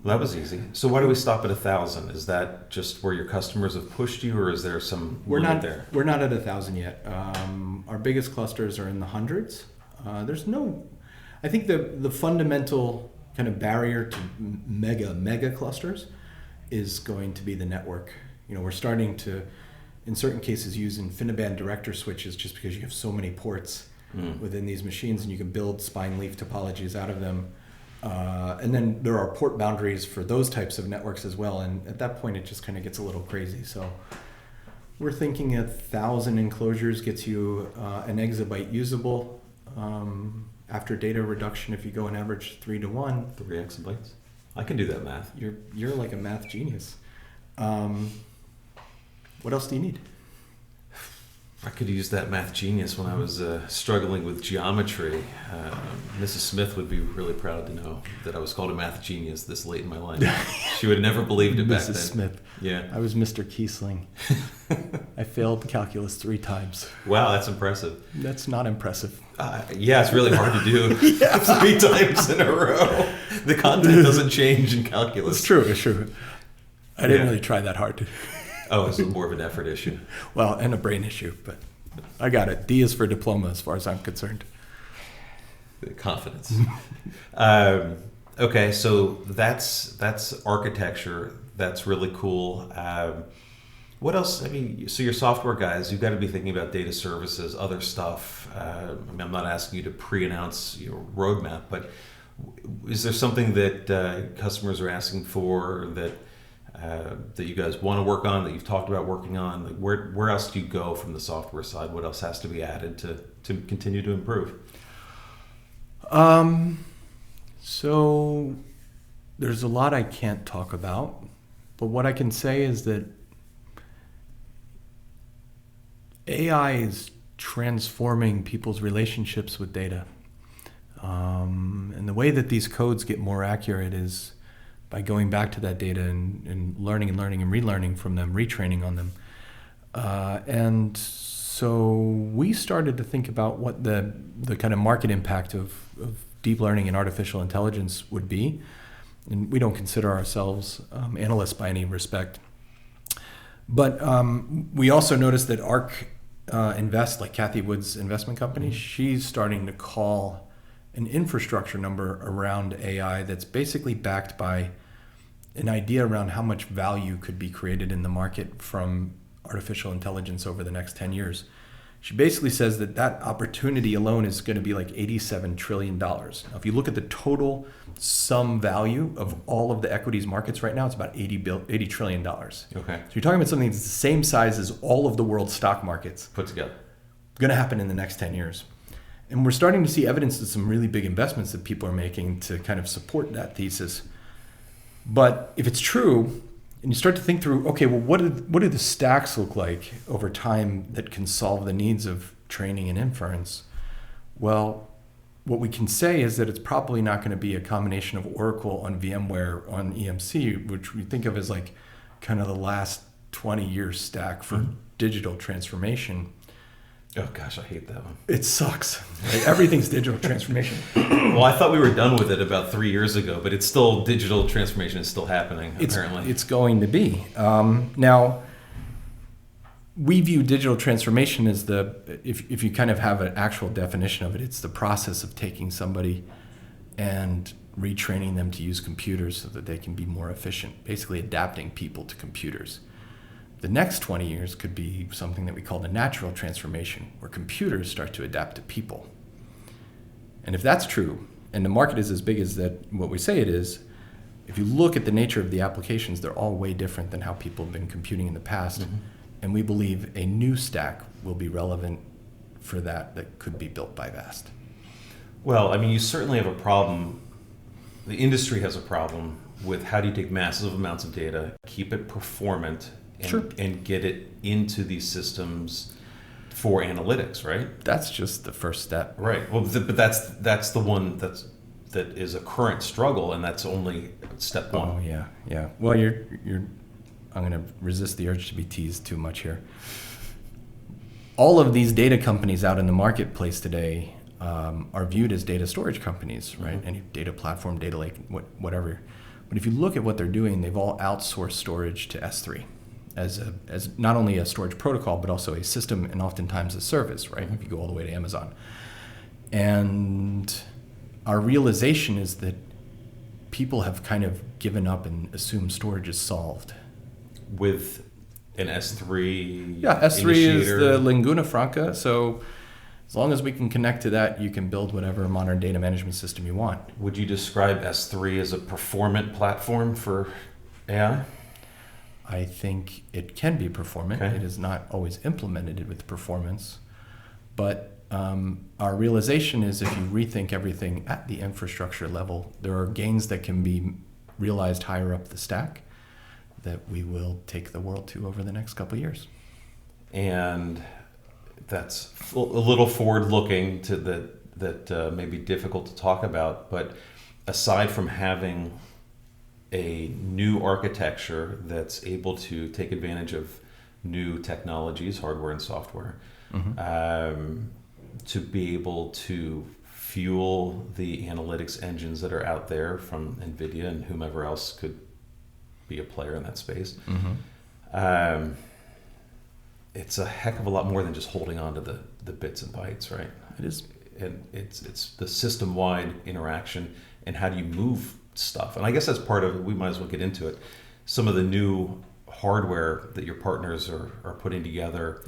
Well, that was easy. So why do we stop at 1,000? Is that just where your customers have pushed you, or is there some limit there? We're not at 1,000 yet. Our biggest clusters are in the hundreds. I think the fundamental kind of barrier to mega clusters is going to be the network. We're starting to, in certain cases, use InfiniBand director switches just because you have so many ports within these machines, and you can build spine leaf topologies out of them. And then there are port boundaries for those types of networks as well. And at that point, it just kind of gets a little crazy. So we're thinking 1,000 enclosures gets you an exabyte usable. After data reduction, if you go an average 3 to 1. 3 exabytes. I can do that math. You're like a math genius. What else do you need? I could use that math genius when I was struggling with geometry. Mrs. Smith would be really proud to know that I was called a math genius this late in my life. She would have never believed it back then. Mrs. Smith. Yeah. I was Mr. Kiesling. I failed calculus 3 times. Wow, that's impressive. That's not impressive. Yeah, it's really hard to do 3 times in a row. The content doesn't change in calculus. It's true. I didn't really try that hard. Oh, it's more of an effort issue. Well, and a brain issue, but I got it. D is for diploma as far as I'm concerned. Confidence. Okay, so that's architecture. That's really cool. What else? I mean, so your software guys, you've got to be thinking about data services, other stuff. I'm not asking you to pre-announce your roadmap, but is there something that customers are asking for that you guys want to work on, that you've talked about working on? Like where else do you go from the software side? What else has to be added to continue to improve? So there's a lot I can't talk about, but what I can say is that AI is transforming people's relationships with data. And the way that these codes get more accurate is by going back to that data and learning and relearning from them, retraining on them. And so we started to think about what the kind of market impact of deep learning and artificial intelligence would be. And we don't consider ourselves analysts by any respect. But we also noticed that ARK Invest, like Kathy Wood's investment company, she's starting to call an infrastructure number around AI that's basically backed by an idea around how much value could be created in the market from artificial intelligence over the next 10 years. She basically says that opportunity alone is going to be like $87 trillion. Now, if you look at the total sum value of all of the equities markets right now, it's about $80 trillion. Okay. So you're talking about something that's the same size as all of the world's stock markets. Put together. Going to happen in the next 10 years. And we're starting to see evidence of some really big investments that people are making to kind of support that thesis. But if it's true, and you start to think through, okay, well, what do the stacks look like over time that can solve the needs of training and inference? Well, what we can say is that it's probably not going to be a combination of Oracle on VMware on EMC, which we think of as like kind of the last 20 years stack for digital transformation. Oh gosh, I hate that one. It sucks. Like, everything's digital transformation. Well, I thought we were done with it about 3 years ago, but it's still, digital transformation is still happening, apparently. It's going to be. Now, we view digital transformation as if you kind of have an actual definition of it, it's the process of taking somebody and retraining them to use computers so that they can be more efficient, basically adapting people to computers. The next 20 years could be something that we call the natural transformation, where computers start to adapt to people. And if that's true, and the market is as big as that what we say it is, if you look at the nature of the applications, they're all way different than how people have been computing in the past. And we believe a new stack will be relevant for that could be built by VAST. Well, I mean, you certainly have a problem. The industry has a problem with how do you take massive amounts of data, keep it performant, and get it into these systems for analytics, right? That's just the first step. Right. Well, but that's the one that is a current struggle, and that's only step one. Oh yeah. Well, I'm going to resist the urge to be teased too much here. All of these data companies out in the marketplace today are viewed as data storage companies, right? Any data platform, data lake, whatever. But if you look at what they're doing, they've all outsourced storage to S3 as not only a storage protocol, but also a system and oftentimes a service, right? If you go all the way to Amazon. And our realization is that people have kind of given up and assumed storage is solved. With an S3 Yeah, S3 initiator. is the lingua franca. So as long as we can connect to that, you can build whatever modern data management system you want. Would you describe S3 as a performant platform for AI? I think it can be performant. Okay. It is not always implemented with performance. But our realization is if you rethink everything at the infrastructure level, there are gains that can be realized higher up the stack that we will take the world to over the next couple of years. And that's a little forward-looking to that may be difficult to talk about. But aside from having a new architecture that's able to take advantage of new technologies, hardware and software, to be able to fuel the analytics engines that are out there from NVIDIA and whomever else could be a player in that space. It's a heck of a lot more than just holding on to the bits and bytes, right? It is. And it's the system-wide interaction and how do you move stuff. And I guess that's part of it. We might as well get into it. Some of the new hardware that your partners are putting together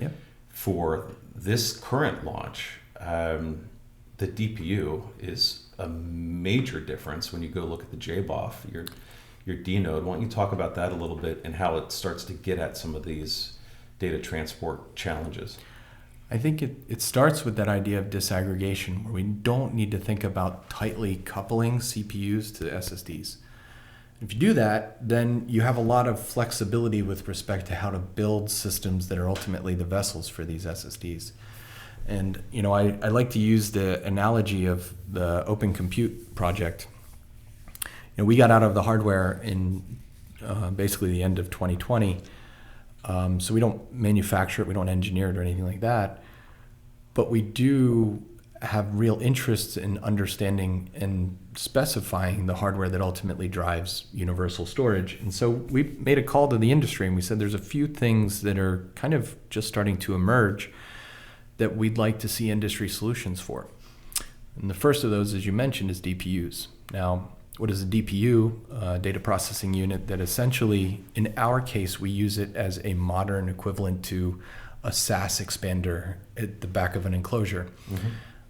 for this current launch, the DPU is a major difference when you go look at the JBOF, your D node. Why don't you talk about that a little bit and how it starts to get at some of these data transport challenges? I think it starts with that idea of disaggregation, where we don't need to think about tightly coupling CPUs to SSDs. If you do that, then you have a lot of flexibility with respect to how to build systems that are ultimately the vessels for these SSDs. And I like to use the analogy of the Open Compute project. We got out of the hardware in basically the end of 2020. So we don't manufacture it, we don't engineer it or anything like that. But we do have real interests in understanding and specifying the hardware that ultimately drives universal storage. And so we made a call to the industry and we said there's a few things that are kind of just starting to emerge that we'd like to see industry solutions for. And the first of those, as you mentioned, is DPUs. Now, what is a DPU? Data processing unit that essentially, in our case, we use it as a modern equivalent to a SAS expander at the back of an enclosure.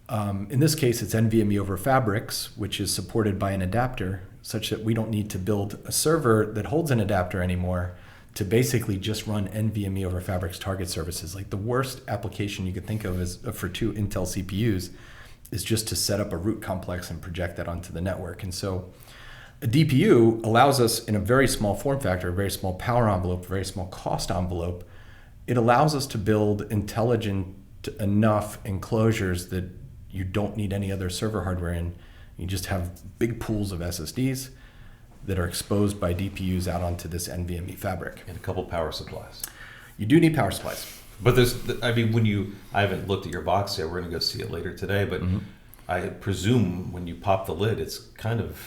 In this case, it's NVMe over Fabrics, which is supported by an adapter, such that we don't need to build a server that holds an adapter anymore to basically just run NVMe over Fabrics target services. Like the worst application you could think of is for 2 Intel CPUs is just to set up a root complex and project that onto the network. And so a DPU allows us, in a very small form factor, a very small power envelope, a very small cost envelope, it allows us to build intelligent enough enclosures that you don't need any other server hardware in. You just have big pools of SSDs that are exposed by DPUs out onto this NVMe fabric. And a couple power supplies. You do need power supplies. But I haven't looked at your box yet, we're gonna go see it later today, but I presume when you pop the lid, it's kind of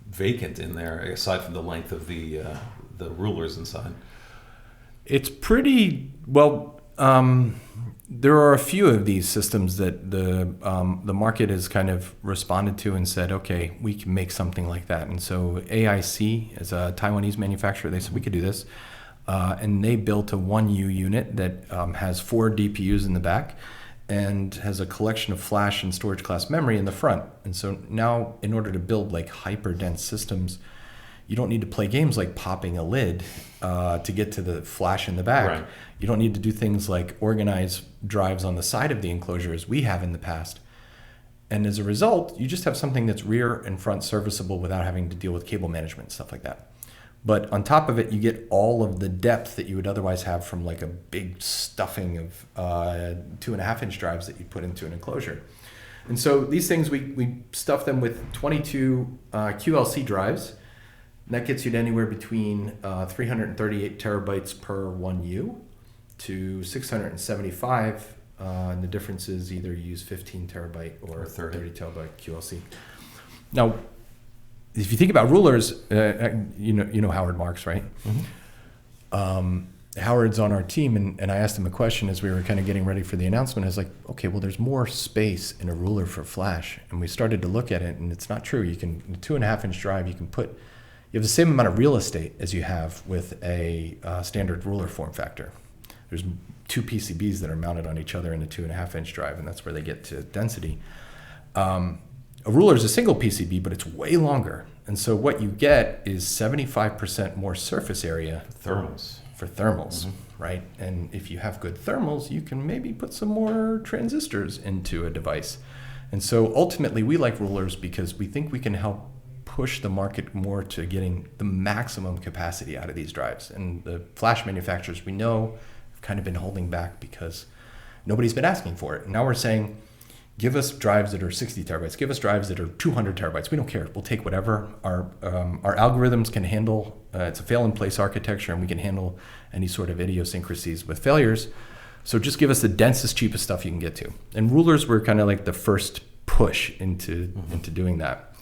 vacant in there, aside from the length of the rulers inside. It's pretty, well, there are a few of these systems that the market has kind of responded to and said, okay, we can make something like that. And so AIC, as a Taiwanese manufacturer, they said we could do this. And they built a 1U unit that has 4 DPUs in the back and has a collection of flash and storage class memory in the front. And so now, in order to build like hyper dense systems, you don't need to play games like popping a lid to get to the flash in the back. Right. You don't need to do things like organize drives on the side of the enclosure as we have in the past. And as a result, you just have something that's rear and front serviceable without having to deal with cable management, stuff like that. But on top of it, you get all of the depth that you would otherwise have from like a big stuffing of 2.5-inch drives that you put into an enclosure. And so these things, we stuff them with 22 QLC drives. And that gets you to anywhere between 338 terabytes per 1U to 675. And the difference is either you use 15 terabyte or 30 terabyte QLC. Now, if you think about rulers, you know Howard Marks, right? Howard's on our team, and I asked him a question as we were kind of getting ready for the announcement. I was like, okay, well, there's more space in a ruler for flash. And we started to look at it, and it's not true. You can, a 2.5-inch drive, you have the same amount of real estate as you have with a standard ruler form factor. There's 2 PCBs that are mounted on each other in a 2.5-inch drive, and that's where they get to density. A ruler is a single PCB, but it's way longer. And so what you get is 75% more surface area for thermals, right? And if you have good thermals, you can maybe put some more transistors into a device. And so ultimately, we like rulers because we think we can help push the market more to getting the maximum capacity out of these drives. And the flash manufacturers, we know, have kind of been holding back because nobody's been asking for it. And now we're saying, give us drives that are 60 terabytes. Give us drives that are 200 terabytes. We don't care. We'll take whatever. Our algorithms can handle. It's a fail-in-place architecture, and we can handle any sort of idiosyncrasies with failures. So just give us the densest, cheapest stuff you can get to. And rulers were kind of like the first push into doing that.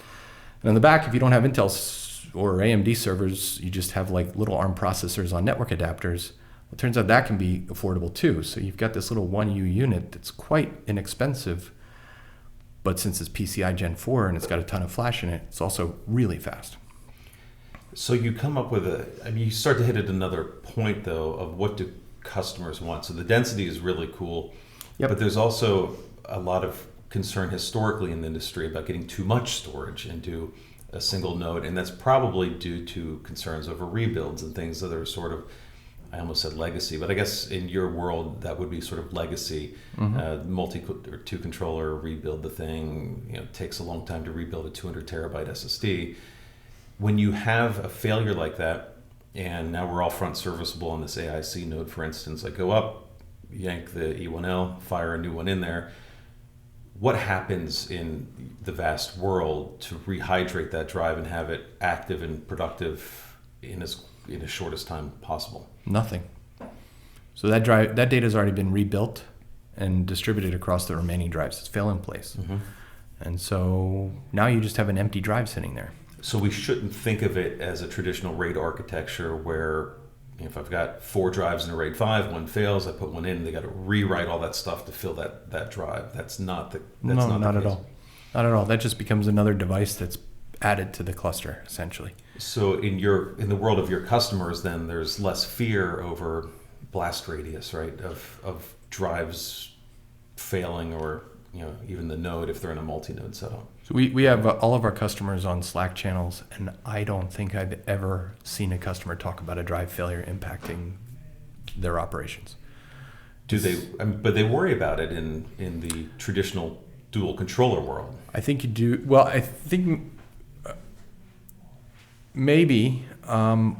And on the back, if you don't have Intel or AMD servers, you just have like little ARM processors on network adapters. Well, it turns out that can be affordable too. So you've got this little 1U unit that's quite inexpensive. But since it's PCI Gen 4 and it's got a ton of flash in it, it's also really fast. So you come up with you start to hit at another point though of what do customers want. So the density is really cool, but there's also a lot of concern historically in the industry about getting too much storage into a single node. And that's probably due to concerns over rebuilds and things that are sort of, I almost said legacy, but I guess in your world that would be sort of legacy. Multi or 2 controller, rebuild the thing. It takes a long time to rebuild a 200 terabyte SSD. When you have a failure like that, and now we're all front serviceable on this AIC node, for instance, I go up yank the E1.L, fire a new one in there. What happens in the vast world to rehydrate that drive and have it active and productive in as shortest time possible? Nothing. So that data has already been rebuilt and distributed across the remaining drives. It's fail in place. Mm-hmm. And so now you just have an empty drive sitting there. So we shouldn't think of it as a traditional RAID architecture where if I've got 4 drives in a RAID 5, one fails, I put one in, they got to rewrite all that stuff to fill that drive. That's not the not at all. Not at all. That just becomes another device that's added to the cluster, essentially. So in the world of your customers, then there's less fear over blast radius, right? Of drives failing, or even the node if they're in a multi-node setup. So we have all of our customers on Slack channels, and I don't think I've ever seen a customer talk about a drive failure impacting their operations. Do they? But they worry about it in the traditional dual controller world. I think you do. Well, I think maybe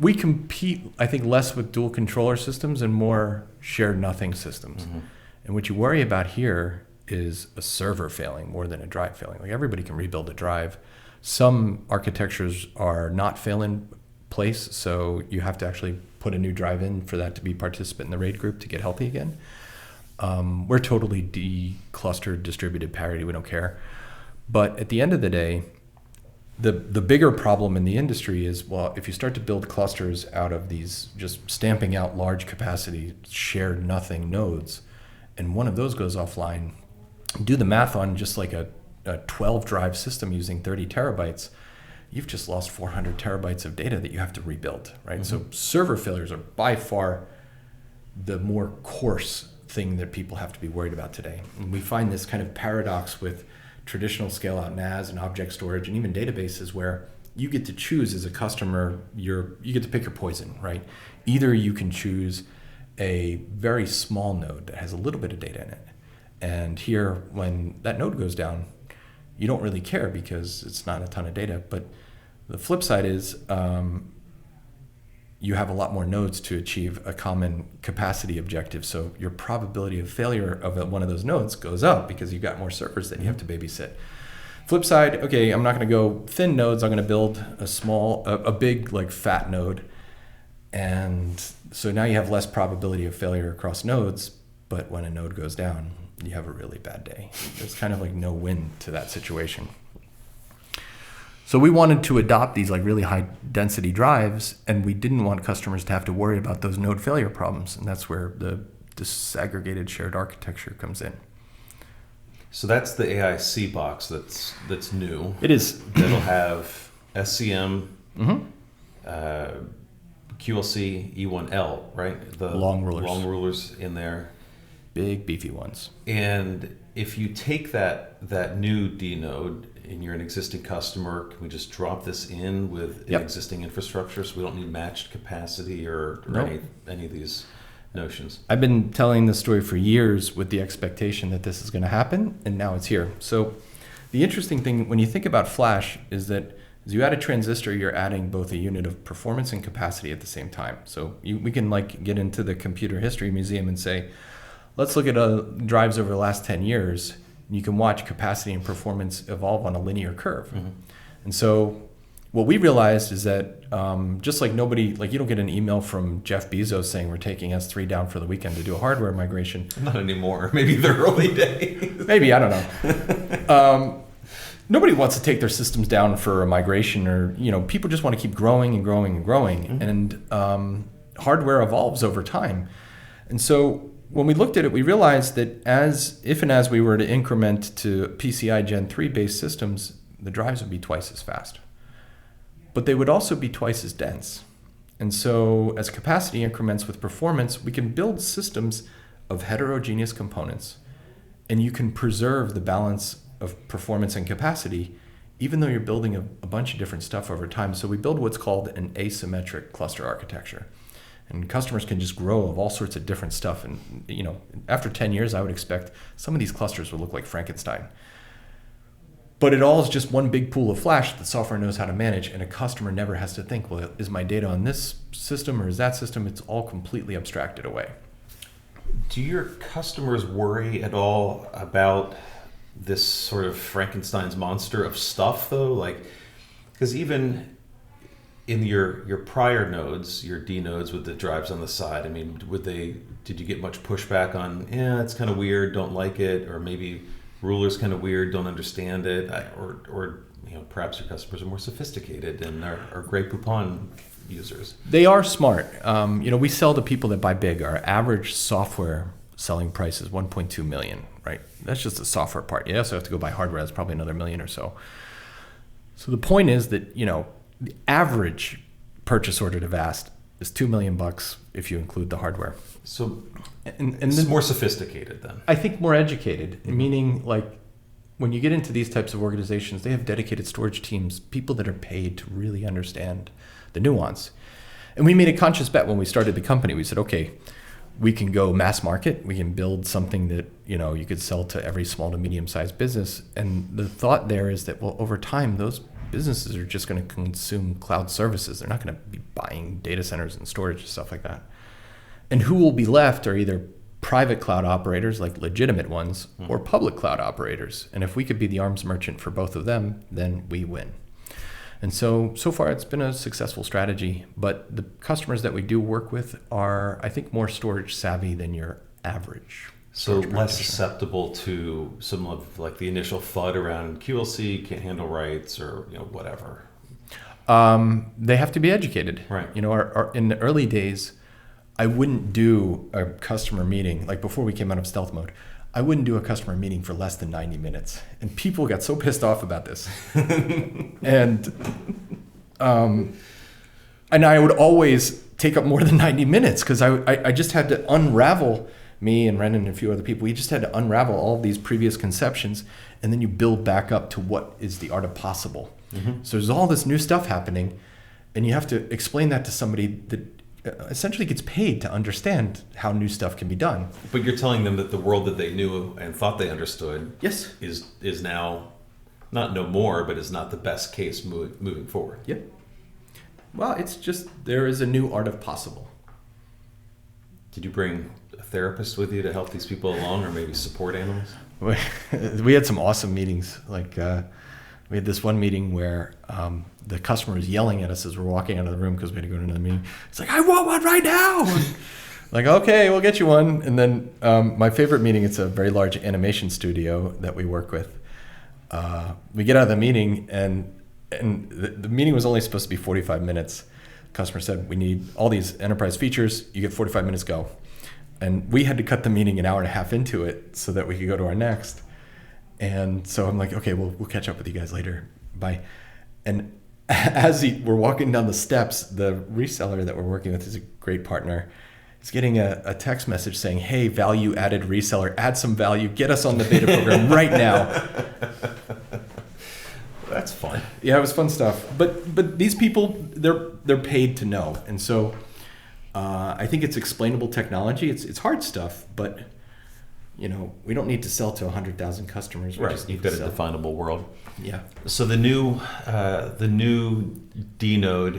we compete, I think, less with dual controller systems and more shared nothing systems. Mm-hmm. And what you worry about here is a server failing more than a drive failing. Like, everybody can rebuild a drive. Some architectures are not fail in place, so you have to actually put a new drive in for that to be participant in the RAID group to get healthy again. We're totally de-clustered, distributed parity. We don't care. But at the end of the day, the bigger problem in the industry is, well, if you start to build clusters out of these just stamping out large capacity shared nothing nodes, and one of those goes offline, do the math on just like a 12 drive system using 30 terabytes, you've just lost 400 terabytes of data that you have to rebuild, right? Mm-hmm. So server failures are by far the more coarse thing that people have to be worried about today. And we find this kind of paradox with traditional scale out NAS and object storage and even databases, where you get to choose as a customer, you get to pick your poison, right? Either you can choose a very small node that has a little bit of data in it. And here, when that node goes down, you don't really care because it's not a ton of data. But the flip side is you have a lot more nodes to achieve a common capacity objective. So your probability of failure of one of those nodes goes up because you've got more servers that you have to babysit. Flip side, okay, I'm not going to go thin nodes. I'm going to build a big, like, fat node. And so now you have less probability of failure across nodes. But when a node goes down, you have a really bad day. There's kind of like no win to that situation. So we wanted to adopt these like really high density drives, and we didn't want customers to have to worry about those node failure problems. And that's where the disaggregated shared architecture comes in. So that's the AIC box that's new. It is. That'll have SCM, QLC, E1.L, right? The long rulers. Long rulers in there. Big, beefy ones. And if you take that new D node and you're an existing customer, can we just drop this in with an existing infrastructure so we don't need matched capacity or nope. any of these notions? I've been telling this story for years with the expectation that this is going to happen, and now it's here. So the interesting thing when you think about flash is that as you add a transistor, you're adding both a unit of performance and capacity at the same time. So we can like get into the Computer History Museum and say, let's look at drives over the last 10 years. And you can watch capacity and performance evolve on a linear curve. Mm-hmm. And so what we realized is that just like you don't get an email from Jeff Bezos saying we're taking S3 down for the weekend to do a hardware migration. Not anymore. Maybe the early days. Maybe, I don't know. Nobody wants to take their systems down for a migration, or people just want to keep growing and growing and growing. Mm-hmm. And hardware evolves over time. And so when we looked at it, we realized that as we were to increment to PCI Gen 3 based systems, the drives would be twice as fast. But they would also be twice as dense. And so as capacity increments with performance, we can build systems of heterogeneous components, and you can preserve the balance of performance and capacity, even though you're building a bunch of different stuff over time. So we build what's called an asymmetric cluster architecture. And customers can just grow of all sorts of different stuff. And after 10 years, I would expect some of these clusters will look like Frankenstein. But it all is just one big pool of flash that the software knows how to manage, and a customer never has to think, well, is my data on this system or is that system? It's all completely abstracted away. Do your customers worry at all about this sort of Frankenstein's monster of stuff, though? Like, because even in your prior nodes, your D nodes with the drives on the side, I mean, did you get much pushback on, yeah, it's kind of weird, don't like it, or maybe ruler's kind of weird, don't understand it, or perhaps your customers are more sophisticated and are great coupon users? They are smart. We sell to people that buy big. Our average software selling price is 1.2 million, right? That's just the software part. You also have to go buy hardware. That's probably another million or so. So the point is that, the average purchase order to Vast is $2 million if you include the hardware. So and it's more sophisticated then. I think more educated, meaning like when you get into these types of organizations, they have dedicated storage teams, people that are paid to really understand the nuance. And we made a conscious bet when we started the company. We said, okay, we can go mass market. We can build something that, you could sell to every small to medium-sized business. And the thought there is that, well, over time, those businesses are just going to consume cloud services. They're not going to be buying data centers and storage and stuff like that. And who will be left are either private cloud operators, like legitimate ones, or public cloud operators. And if we could be the arms merchant for both of them, then we win. And so far it's been a successful strategy, but the customers that we do work with are, I think, more storage savvy than your average. So less susceptible to some of like the initial FUD around QLC, can't handle writes, or whatever. They have to be educated. Right. In the early days, I wouldn't do a customer meeting, like before we came out of stealth mode, I wouldn't do a customer meeting for less than 90 minutes. And people got so pissed off about this. And I would always take up more than 90 minutes because I just had to unravel, me and Ren and a few other people, we just had to unravel all of these previous conceptions, and then you build back up to what is the art of possible. Mm-hmm. So there's all this new stuff happening, and you have to explain that to somebody that essentially gets paid to understand how new stuff can be done. But you're telling them that the world that they knew and thought they understood, yes, is now not no more, but is not the best case moving forward. Yep. Well, it's just there is a new art of possible. Did you bring a therapist with you to help these people along, or maybe support animals? We had some awesome meetings. Like we had this one meeting where the customer was yelling at us as we're walking out of the room because we had to go to another meeting. It's like, I want one right now. And like, okay, we'll get you one. And then my favorite meeting, it's a very large animation studio that we work with. We get out of the meeting, and the meeting was only supposed to be 45 minutes. The customer said, we need all these enterprise features. You get 45 minutes, go. And we had to cut the meeting an hour and a half into it so that we could go to our next. And so I'm like, okay, we'll catch up with you guys later. Bye. And as we're walking down the steps, the reseller that we're working with is a great partner. He's getting a text message saying, hey, value added reseller, add some value, get us on the beta program right now. That's fun. Yeah, it was fun stuff. But these people, they're paid to know. And so I think it's explainable technology. It's hard stuff, but we don't need to sell to 100,000 customers. We just need You've got to a definable world. Yeah. So the new D node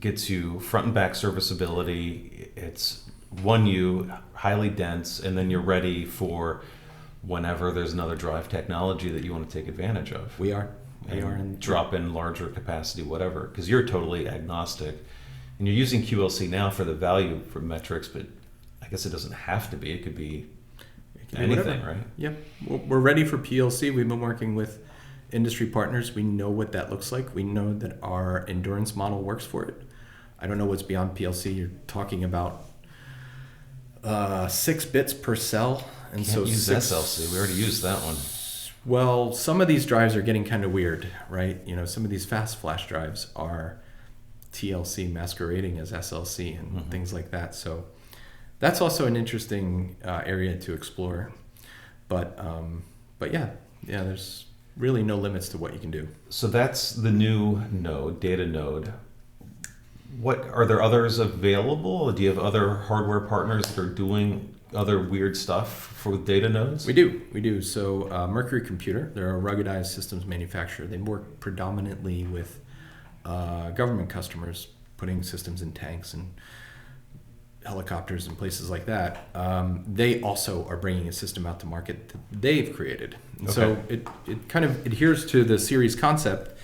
gets you front and back serviceability. It's 1U, highly dense, and then you're ready for whenever there's another drive technology that you want to take advantage of. We are. Drop in larger capacity, whatever, because you're totally agnostic. And you're using QLC now for the value for metrics, but I guess it doesn't have to be. It could be anything, right? Yep. We're ready for PLC. We've been working with industry partners. We know what that looks like. We know that our endurance model works for it. I don't know what's beyond PLC. You're talking about 6 bits per cell. And Can't use SLC. We already used that one. Well, some of these drives are getting kind of weird, right? Some of these fast flash drives are TLC masquerading as SLC and things like that. So that's also an interesting area to explore. But yeah, there's really no limits to what you can do. So that's the new node, data node. What are there others available? Do you have other hardware partners that are doing other weird stuff for data nodes? We do. So Mercury Computer, they're a ruggedized systems manufacturer. They work predominantly with government customers, putting systems in tanks and helicopters and places like that, they also are bringing a system out to market that they've created. And so it kind of adheres to the Ceres concept,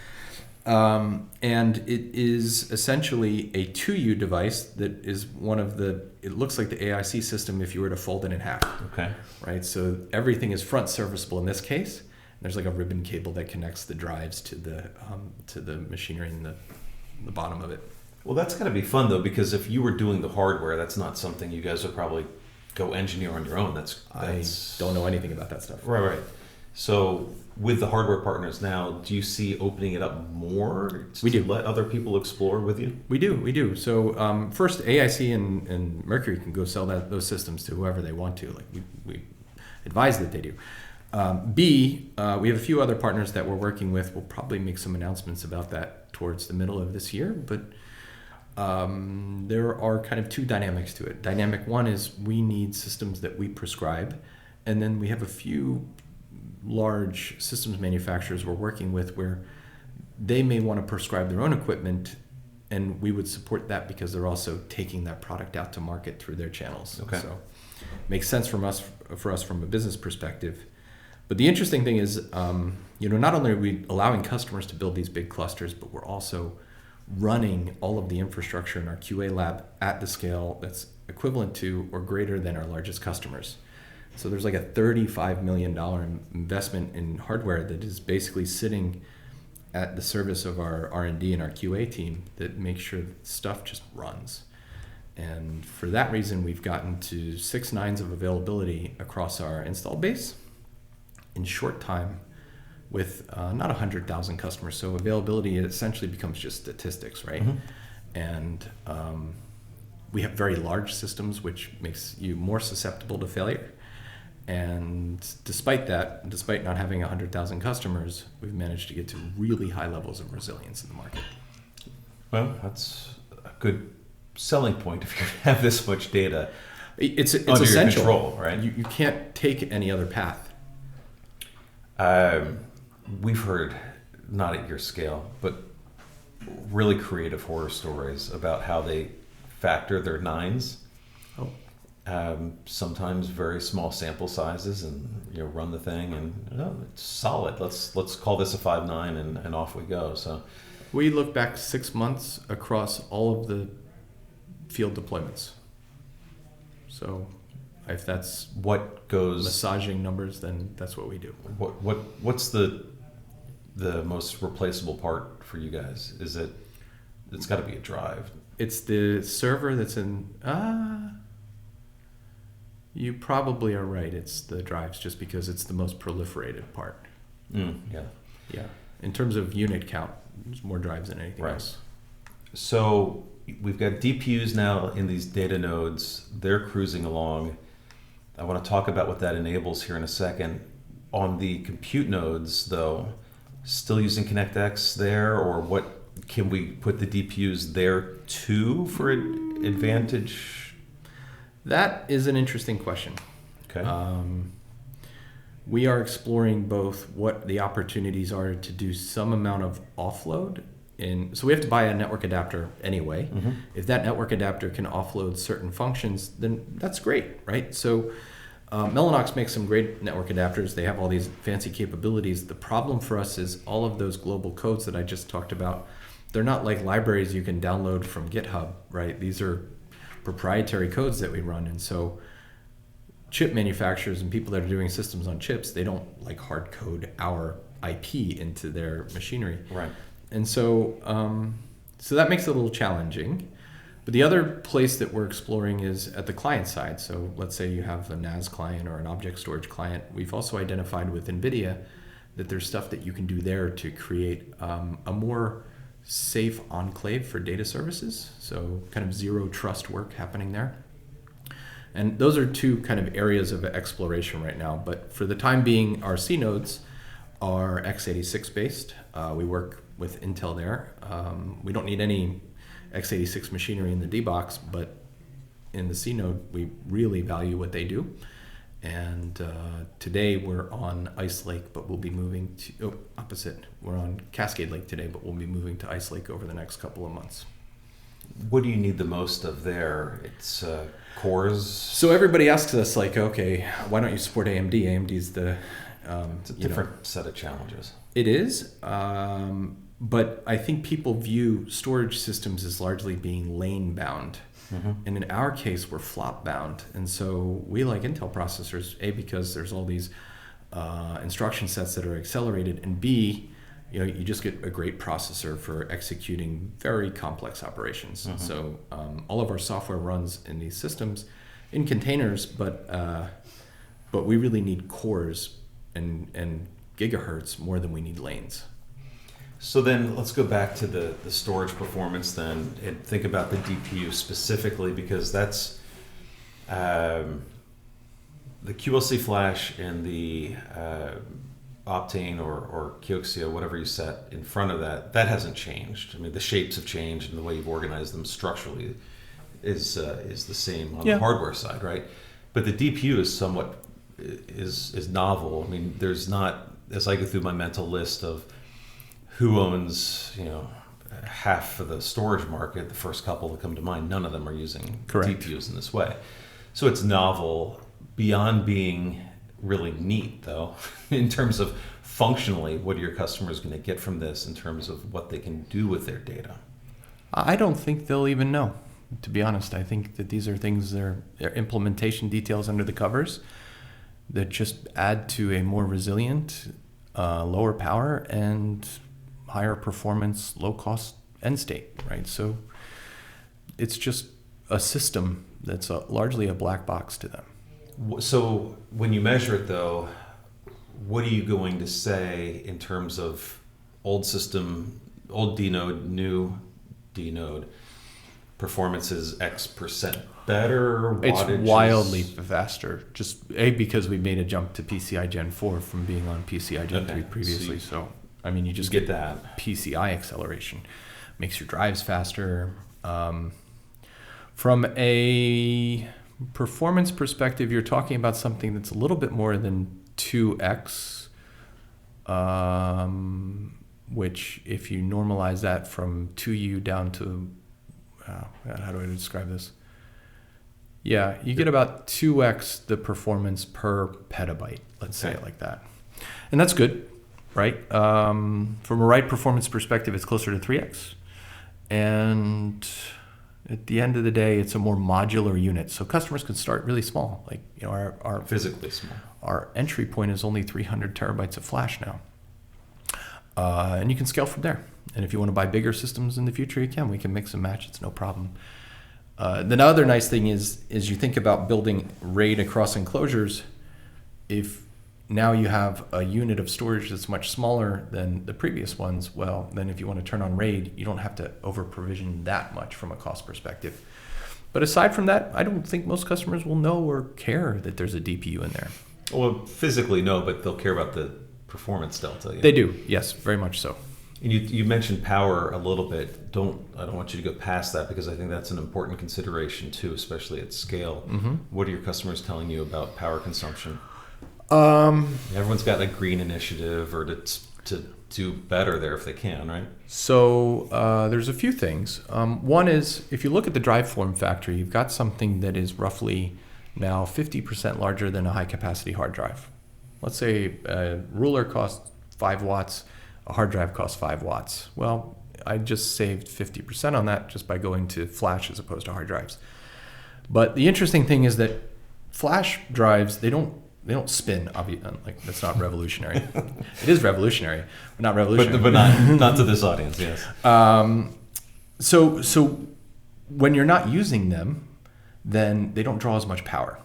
and it is essentially a 2U device that is it looks like the AIC system if you were to fold it in half. Okay. Right, so everything is front serviceable in this case. There's like a ribbon cable that connects the drives to the machinery in the bottom of it. Well, that's got to be fun, though, because if you were doing the hardware, that's not something you guys would probably go engineer on your own. I don't know anything about that stuff. Right. So with the hardware partners now, do you see opening it up more to let other people explore with you? We do. So first, AIC and Mercury can go sell those systems to whoever they want to. Like we advise that they do. B, we have a few other partners that we're working with. We'll probably make some announcements about that towards the middle of this year, but there are kind of two dynamics to it. Dynamic one is we need systems that we prescribe, and then we have a few large systems manufacturers we're working with where they may want to prescribe their own equipment, and we would support that because they're also taking that product out to market through their channels. Okay. So it makes sense for us from a business perspective. But the interesting thing is, not only are we allowing customers to build these big clusters, but we're also running all of the infrastructure in our QA lab at the scale that's equivalent to or greater than our largest customers. So there's like a $35 million investment in hardware that is basically sitting at the service of our R&D and our QA team that makes sure that stuff just runs. And for that reason, we've gotten to 6 nines of availability across our install base in short time with not 100,000 customers. So availability essentially becomes just statistics, right? Mm-hmm. And we have very large systems, which makes you more susceptible to failure. And despite not having 100,000 customers, we've managed to get to really high levels of resilience in the market. Well, that's a good selling point if you have this much data. It's under essential. Your control, right? You can't take any other path. We've heard, not at your scale, but really creative horror stories about how they factor their nines. Oh. Sometimes very small sample sizes, and run the thing, and it's solid. Let's call this a 5.9, and off we go. So we look back 6 months across all of the field deployments. So if that's what goes massaging numbers, then that's what we do. What's the most replaceable part for you guys? It's got to be a drive. It's the server that's in. You probably are right. It's the drives, just because it's the most proliferated part. Yeah. In terms of unit count, there's more drives than anything else. So we've got DPUs now in these data nodes. They're cruising along. I want to talk about what that enables here in a second. On the compute nodes, though, still using ConnectX there, or what can we put the DPUs there too for advantage? That is an interesting question. Okay. We are exploring both what the opportunities are to do some amount of offload. So we have to buy a network adapter anyway. Mm-hmm. If that network adapter can offload certain functions, then that's great, right? So Mellanox makes some great network adapters. They have all these fancy capabilities. The problem for us is all of those global codes that I just talked about, they're not like libraries you can download from GitHub, right? These are proprietary codes that we run. And so chip manufacturers and people that are doing systems on chips, they don't like hard code our IP into their machinery. Right. And so so that makes it a little challenging. But the other place that we're exploring is at the client side. So let's say you have a NAS client or an object storage client. We've also identified with NVIDIA that there's stuff that you can do there to create a more safe enclave for data services. So kind of zero trust work happening there. And those are two kind of areas of exploration right now. But for the time being, our C nodes are x86 based. We work with Intel there. We don't need any x86 machinery in the D box, but in the C node, we really value what they do. And today we're on Ice Lake, but we'll be moving to, We're on Cascade Lake today, but we'll be moving to Ice Lake over the next couple of months. What do you need the most of there? It's cores. So everybody asks us, like, okay, why don't you support AMD? AMD's the It's a different set of challenges. It is, but I think people view storage systems as largely being lane bound. And in our case, we're flop bound. And so we like Intel processors, A, because there's all these instruction sets that are accelerated, and B, you just get a great processor for executing very complex operations. So all of our software runs in these systems in containers, but we really need cores and gigahertz more than we need lanes. So then let's go back to the storage performance then and think about the DPU specifically, because that's the QLC flash and the Optane or Kioxia, whatever you set in front of that hasn't changed. I mean, the shapes have changed and the way you've organized them structurally is the same on the hardware side, right? But the DPU is somewhat is novel. I mean, there's not, as I go through my mental list of who owns, half of the storage market, the first couple that come to mind, none of them are using DPUs in this way. So it's novel beyond being really neat, though, in terms of functionally, what are your customers going to get from this in terms of what they can do with their data? I don't think they'll even know, to be honest. I think that these are things, they're implementation details under the covers that just add to a more resilient, lower power and higher performance, low cost end state, right? So it's just a system that's largely a black box to them. So when you measure it, though, what are you going to say in terms of old system, old D node, new D node, performance is X% better? It's wildly faster, just because we made a jump to PCI Gen 4 from being on PCI Gen 3 previously. So I mean, you just get that PCI acceleration, makes your drives faster. From a performance perspective, you're talking about something that's a little bit more than 2x, which if you normalize that from 2U down to, how do I describe this? Yeah, you get about 2x the performance per petabyte, let's say it like that. And that's good, right? From a write performance perspective, it's closer to 3x. And at the end of the day, it's a more modular unit. So customers can start really small. Like, our physically small. Our entry point is only 300 terabytes of flash now. And you can scale from there. And if you want to buy bigger systems in the future, you can. We can mix and match. It's no problem. The other nice thing is you think about building RAID across enclosures. If now you have a unit of storage that's much smaller than the previous ones, well, then if you want to turn on RAID, you don't have to over-provision that much from a cost perspective. But aside from that, I don't think most customers will know or care that there's a DPU in there. Well, physically no, but they'll care about the performance delta. They do, yes, very much so. And you mentioned power a little bit. I don't want you to go past that, because I think that's an important consideration too, especially at scale. What are your customers telling you about power consumption? Everyone's got a green initiative or to do better there if they can, right? So there's a few things. One is, if you look at the drive form factor, you've got something that is roughly now 50% larger than a high capacity hard drive. Let's say a ruler costs 5 watts, a hard drive costs 5 watts. Well, I just saved 50% on that just by going to flash as opposed to hard drives. But the interesting thing is that flash drives, they don't spin, obviously. Like, that's not revolutionary. It is revolutionary, but not revolutionary. But not to this audience, yes. So when you're not using them, then they don't draw as much power.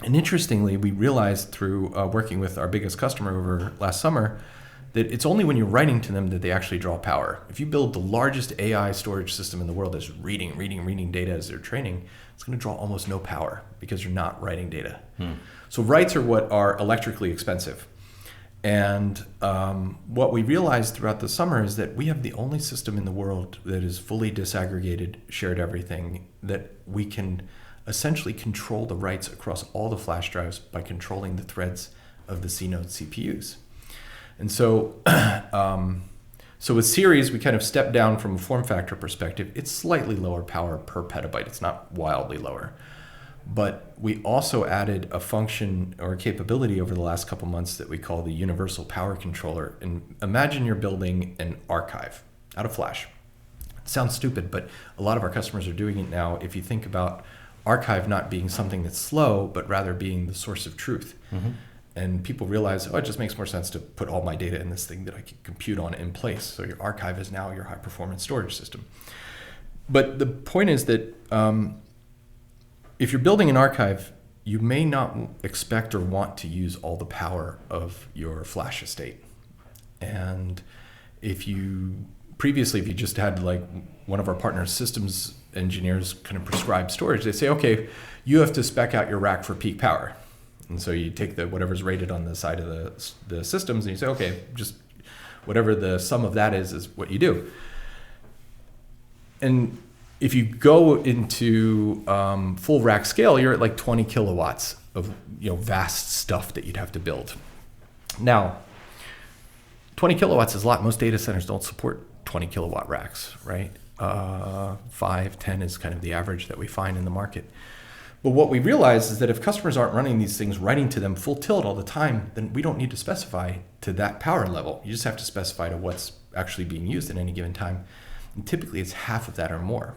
And interestingly, we realized through working with our biggest customer over last summer that it's only when you're writing to them that they actually draw power. If you build the largest AI storage system in the world that's reading data as they're training, it's going to draw almost no power because you're not writing data. So writes are what are electrically expensive. And what we realized throughout the summer is that we have the only system in the world that is fully disaggregated, shared everything, that we can essentially control the writes across all the flash drives by controlling the threads of the C node CPUs. And so So with Ceres, we kind of stepped down from a form factor perspective. It's slightly lower power per petabyte. It's not wildly lower. But we also added a function or a capability over the last couple months that we call the Universal Power Controller. And imagine you're building an archive out of Flash. It sounds stupid, but a lot of our customers are doing it now. If you think about archive not being something that's slow, but rather being the source of truth. Mm-hmm. And people realize, it just makes more sense to put all my data in this thing that I can compute on in place. So your archive is now your high performance storage system. But the point is that if you're building an archive, you may not expect or want to use all the power of your Flash estate. And if you just had like one of our partner systems engineers kind of prescribe storage, they say, okay, you have to spec out your rack for peak power. And so you take whatever's rated on the side of the systems and you say, okay, just whatever the sum of that is what you do. And if you go into full rack scale, you're at like 20 kilowatts of vast stuff that you'd have to build. Now, 20 kilowatts is a lot. Most data centers don't support 20 kilowatt racks, right? 5, 10 is kind of the average that we find in the market. But what we realize is that if customers aren't running these things, writing to them full tilt all the time, then we don't need to specify to that power level. You just have to specify to what's actually being used at any given time. And typically it's half of that or more.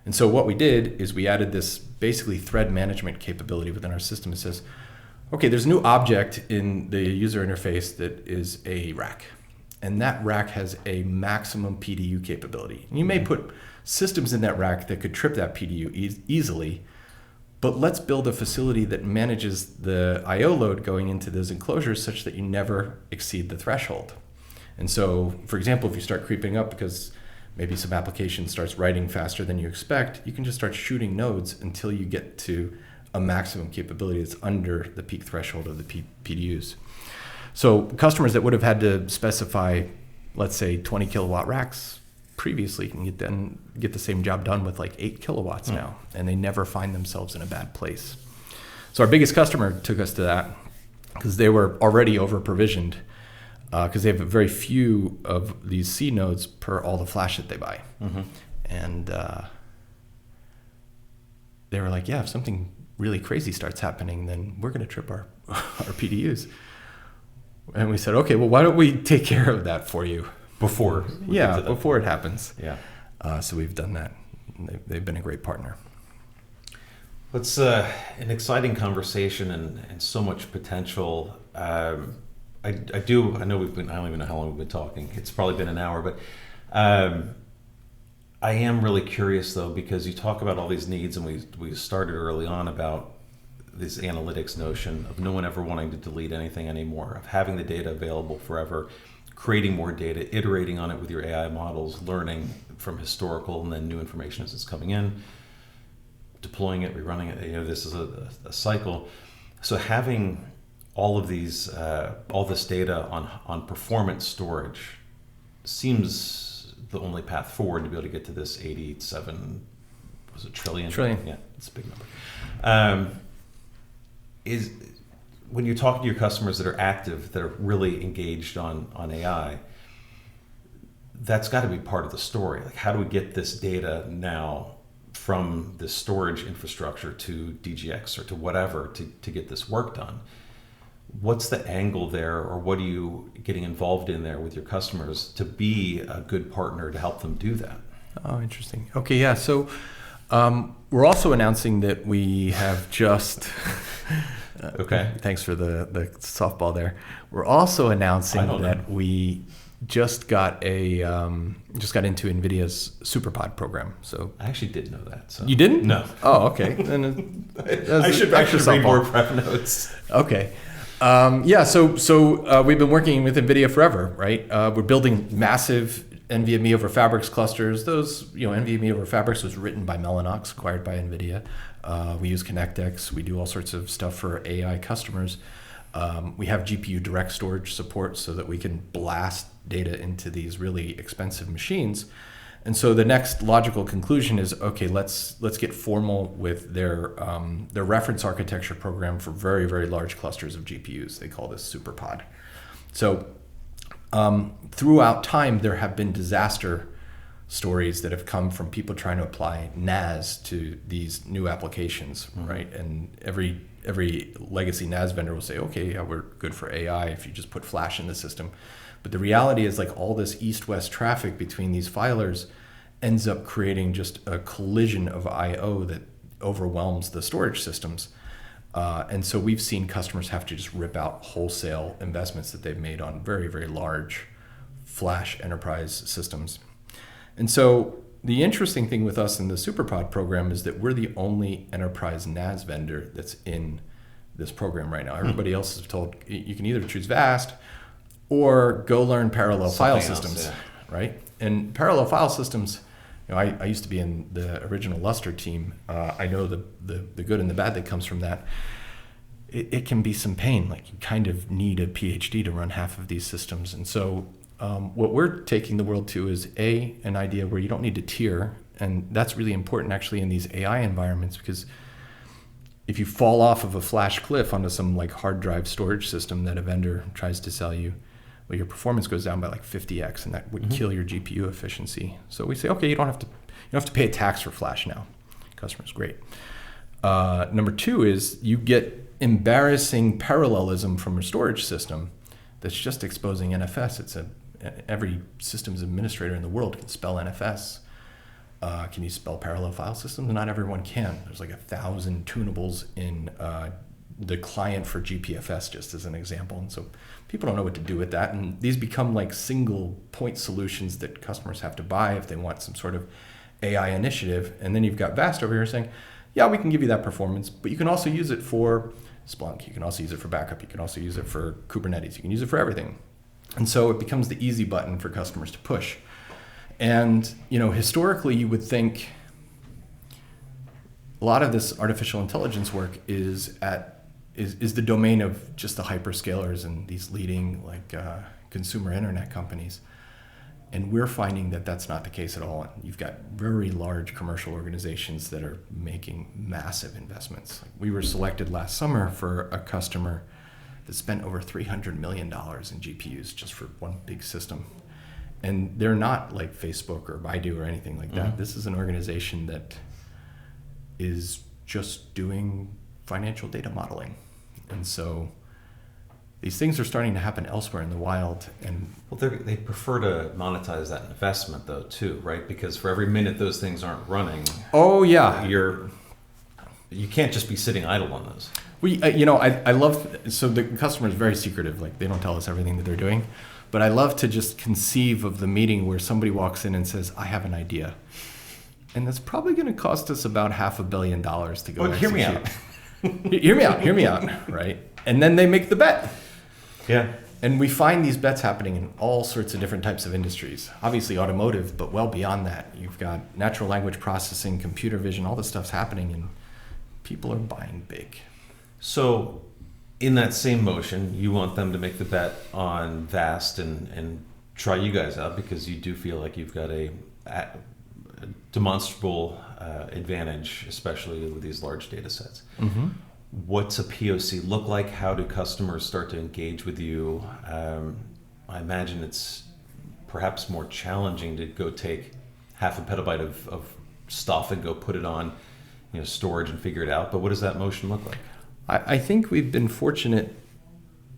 And so what we did is we added this basically thread management capability within our system. It says, okay, there's a new object in the user interface that is a rack. And that rack has a maximum PDU capability. And you may put systems in that rack that could trip that PDU easily, but let's build a facility that manages the I/O load going into those enclosures such that you never exceed the threshold. And so, for example, if you start creeping up because maybe some application starts writing faster than you expect, you can just start shooting nodes until you get to a maximum capability that's under the peak threshold of the PDUs. So customers that would have had to specify, let's say 20 kilowatt racks previously can get the same job done with like 8 kilowatts now, and they never find themselves in a bad place. So our biggest customer took us to that because they were already over provisioned because they have very few of these C nodes per all the flash that they buy. Mm-hmm. And they were like, yeah, if something really crazy starts happening, then we're going to trip our PDUs. And we said, okay, well, why don't we take care of that for you? Before it happens. Yeah. So we've done that. They've been a great partner. It's an exciting conversation and so much potential. I know I don't even know how long we've been talking. It's probably been an hour, but I am really curious though, because you talk about all these needs, and we started early on about this analytics notion of no one ever wanting to delete anything anymore, of having the data available forever, creating more data, iterating on it with your AI models, learning from historical and then new information as it's coming in, deploying it, rerunning it. This is a cycle. So having all of these, all this data on performant storage seems the only path forward to be able to get to this 87, was it trillion? Trillion. Yeah, it's a big number. Is when you're talking to your customers that are active, that are really engaged on AI, that's got to be part of the story. Like, how do we get this data now from the storage infrastructure to DGX or to whatever to get this work done? What's the angle there, or what are you getting involved in there with your customers to be a good partner to help them do that? Oh, interesting. Okay, yeah. So we're also announcing that we have just... Okay. Thanks for the softball there. We're also announcing that we just got into NVIDIA's SuperPod program. So I actually did know that. So. You didn't? No. Oh, okay. Then I should read more prep notes. Okay. So we've been working with NVIDIA forever, right? We're building massive NVMe over Fabrics clusters. Those, NVMe over Fabrics was written by Mellanox, acquired by NVIDIA. We use ConnectX. We do all sorts of stuff for AI customers. We have GPU direct storage support so that we can blast data into these really expensive machines. And so the next logical conclusion is, okay, let's get formal with their reference architecture program for very, very large clusters of GPUs. They call this SuperPod. So Throughout time, there have been disaster stories that have come from people trying to apply NAS to these new applications, right? And every legacy NAS vendor will say, okay, yeah, we're good for AI if you just put flash in the system. But the reality is, like, all this east-west traffic between these filers ends up creating just a collision of I/O that overwhelms the storage systems. And so we've seen customers have to just rip out wholesale investments that they've made on very, very large flash enterprise systems. And so the interesting thing with us in the SuperPod program is that we're the only enterprise NAS vendor that's in this program right now. Everybody else is told you can either choose VAST or go learn parallel file systems, right? And parallel file systems, I used to be in the original Lustre team. I know the good and the bad that comes from that. It can be some pain. Like, you kind of need a PhD to run half of these systems. And so what we're taking the world to is an idea where you don't need to tier. And that's really important actually in these AI environments, because if you fall off of a flash cliff onto some like hard drive storage system that a vendor tries to sell you, well, your performance goes down by like 50x, and that would kill your GPU efficiency. So we say, okay, you don't have to pay a tax for flash now. Customers, great. Number two is you get embarrassing parallelism from a storage system that's just exposing NFS. Every systems administrator in the world can spell NFS. Can you spell parallel file systems? Not everyone can. There's like 1,000 tunables in the client for GPFS, just as an example. And so people don't know what to do with that. And these become like single point solutions that customers have to buy if they want some sort of AI initiative. And then you've got VAST over here saying, yeah, we can give you that performance, but you can also use it for Splunk. You can also use it for backup. You can also use it for Kubernetes. You can use it for everything. And so it becomes the easy button for customers to push. And, historically you would think a lot of this artificial intelligence work is the domain of just the hyperscalers and these leading consumer internet companies. And we're finding that that's not the case at all. You've got very large commercial organizations that are making massive investments. We were selected last summer for a customer that spent over $300 million in GPUs just for one big system. And they're not like Facebook or Baidu or anything like that. This is an organization that is just doing financial data modeling. And so these things are starting to happen elsewhere in the wild. And they prefer to monetize that investment though too, right? Because for every minute those things aren't running, you can't just be sitting idle on those. I love, so the customer is very secretive. Like, they don't tell us everything that they're doing, but I love to just conceive of the meeting where somebody walks in and says, I have an idea. And that's probably going to cost us about $500 million to go execute. Hear me out. hear me out, right? And then they make the bet. Yeah. And we find these bets happening in all sorts of different types of industries. Obviously automotive, but well beyond that. You've got natural language processing, computer vision, all this stuff's happening, and people are buying big. So in that same motion, you want them to make the bet on VAST and try you guys out, because you do feel like you've got a demonstrable advantage, especially with these large data sets. Mm-hmm. What's a POC look like? How do customers start to engage with you? I imagine it's perhaps more challenging to go take half a petabyte of stuff and go put it on storage and figure it out. But what does that motion look like? I think we've been fortunate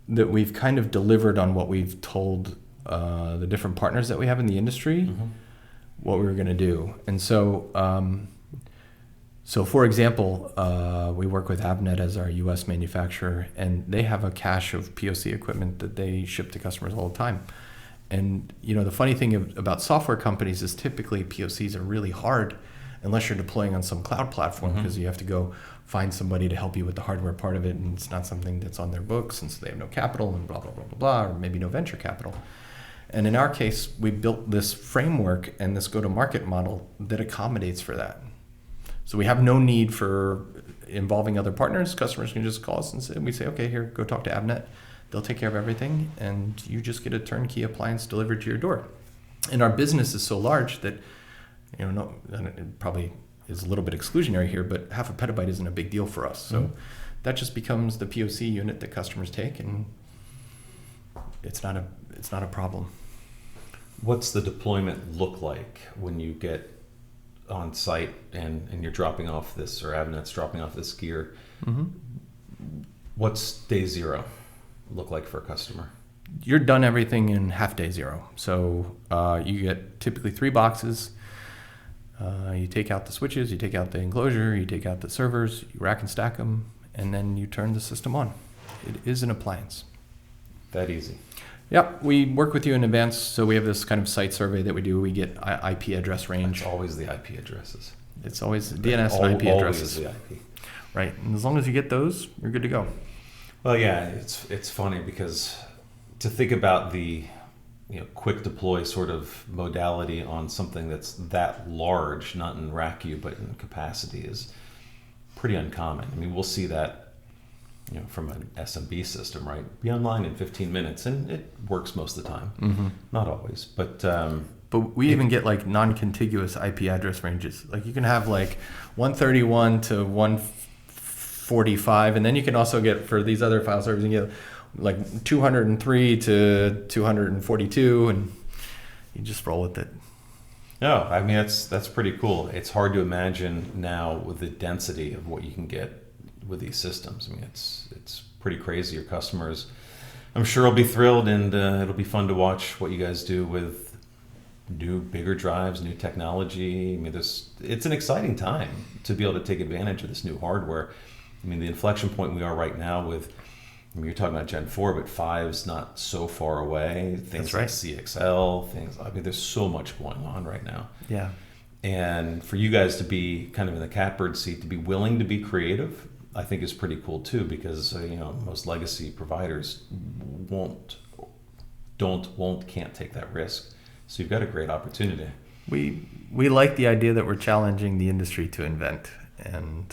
that we've kind of delivered on what we've told the different partners that we have in the industry, what we were going to do. And so for example, we work with Avnet as our US manufacturer, and they have a cache of POC equipment that they ship to customers all the time. And the funny thing about software companies is typically POCs are really hard unless you're deploying on some cloud platform, because you have to go find somebody to help you with the hardware part of it, and it's not something that's on their books, and so they have no capital and blah, blah, blah, blah, blah, or maybe no venture capital. And in our case, we built this framework and this go-to-market model that accommodates for that. So we have no need for involving other partners. Customers can just call us and we say, okay, here, go talk to Avnet. They'll take care of everything, and you just get a turnkey appliance delivered to your door. And our business is so large that, it probably is a little bit exclusionary here, but half a petabyte isn't a big deal for us. So that just becomes the POC unit that customers take, and it's not a problem. What's the deployment look like when you get on site and you're dropping off this, or Avnet's dropping off this gear? Mm-hmm. What's day zero look like for a customer? You're done everything in half day zero. So you get typically 3 boxes. You take out the switches, you take out the enclosure, you take out the servers, you rack and stack them, and then you turn the system on. It is an appliance. That easy. Yeah, we work with you in advance. So we have this kind of site survey that we do. We get IP address range. It's always the IP addresses. It's always DNS and IP addresses. Always the IP. Right. And as long as you get those, you're good to go. Well, yeah, it's funny because to think about the quick deploy sort of modality on something that's that large, not in rack U, but in capacity, is pretty uncommon. I mean, we'll see that from an SMB system, right? Be online in 15 minutes, and it works most of the time. Mm-hmm. Not always, but we even get like non-contiguous IP address ranges. Like you can have like 131 to 145, and then you can also get, for these other file servers, you get like 203 to 242, and you just roll with it. No, I mean that's pretty cool. It's hard to imagine now with the density of what you can get with these systems. I mean, it's pretty crazy. Your customers, I'm sure, will be thrilled, and it'll be fun to watch what you guys do with new, bigger drives, new technology. I mean, it's an exciting time to be able to take advantage of this new hardware. I mean, the inflection point we are right now with, you're talking about Gen 4, but 5's not so far away. Things like CXL, there's so much going on right now. Yeah. And for you guys to be kind of in the catbird seat, to be willing to be creative, I think is pretty cool too, because most legacy providers can't take that risk. So you've got a great opportunity. We like the idea that we're challenging the industry to invent, and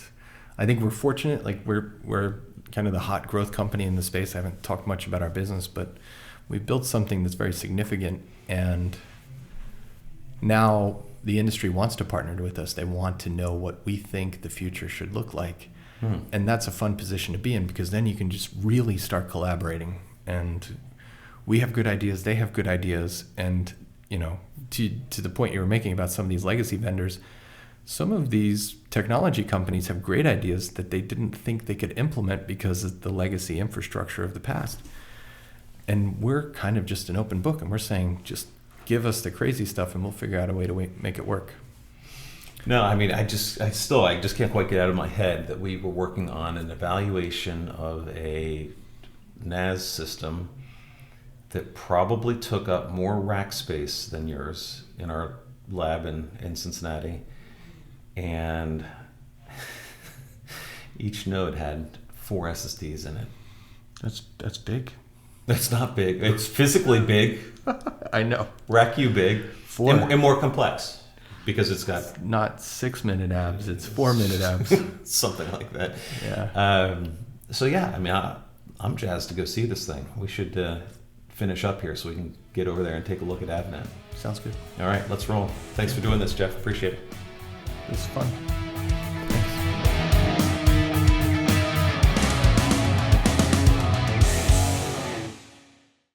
I think we're fortunate. Like we're kind of the hot growth company in the space. I haven't talked much about our business, but we've built something that's very significant, and now the industry wants to partner with us. They want to know what we think the future should look like. And that's a fun position to be in, because then you can just really start collaborating, and we have good ideas, they have good ideas, and to the point you were making about some of these legacy vendors, some of these technology companies have great ideas that they didn't think they could implement because of the legacy infrastructure of the past. And we're kind of just an open book, and we're saying, just give us the crazy stuff and we'll figure out a way to make it work. No, I mean, I just can't quite get out of my head that we were working on an evaluation of a NAS system that probably took up more rack space than yours in our lab in Cincinnati. And each node had 4 SSDs in it. That's big. That's not big. It's physically big. I know. Rack U big. 4. And more complex. Because it's got not 6-minute abs, it's 4-minute abs. Something like that. Yeah. So yeah, I mean, I'm jazzed to go see this thing. We should finish up here so we can get over there and take a look at Avnet. Sounds good. All right, let's roll. Thanks for doing this, Jeff. Appreciate it. It was fun.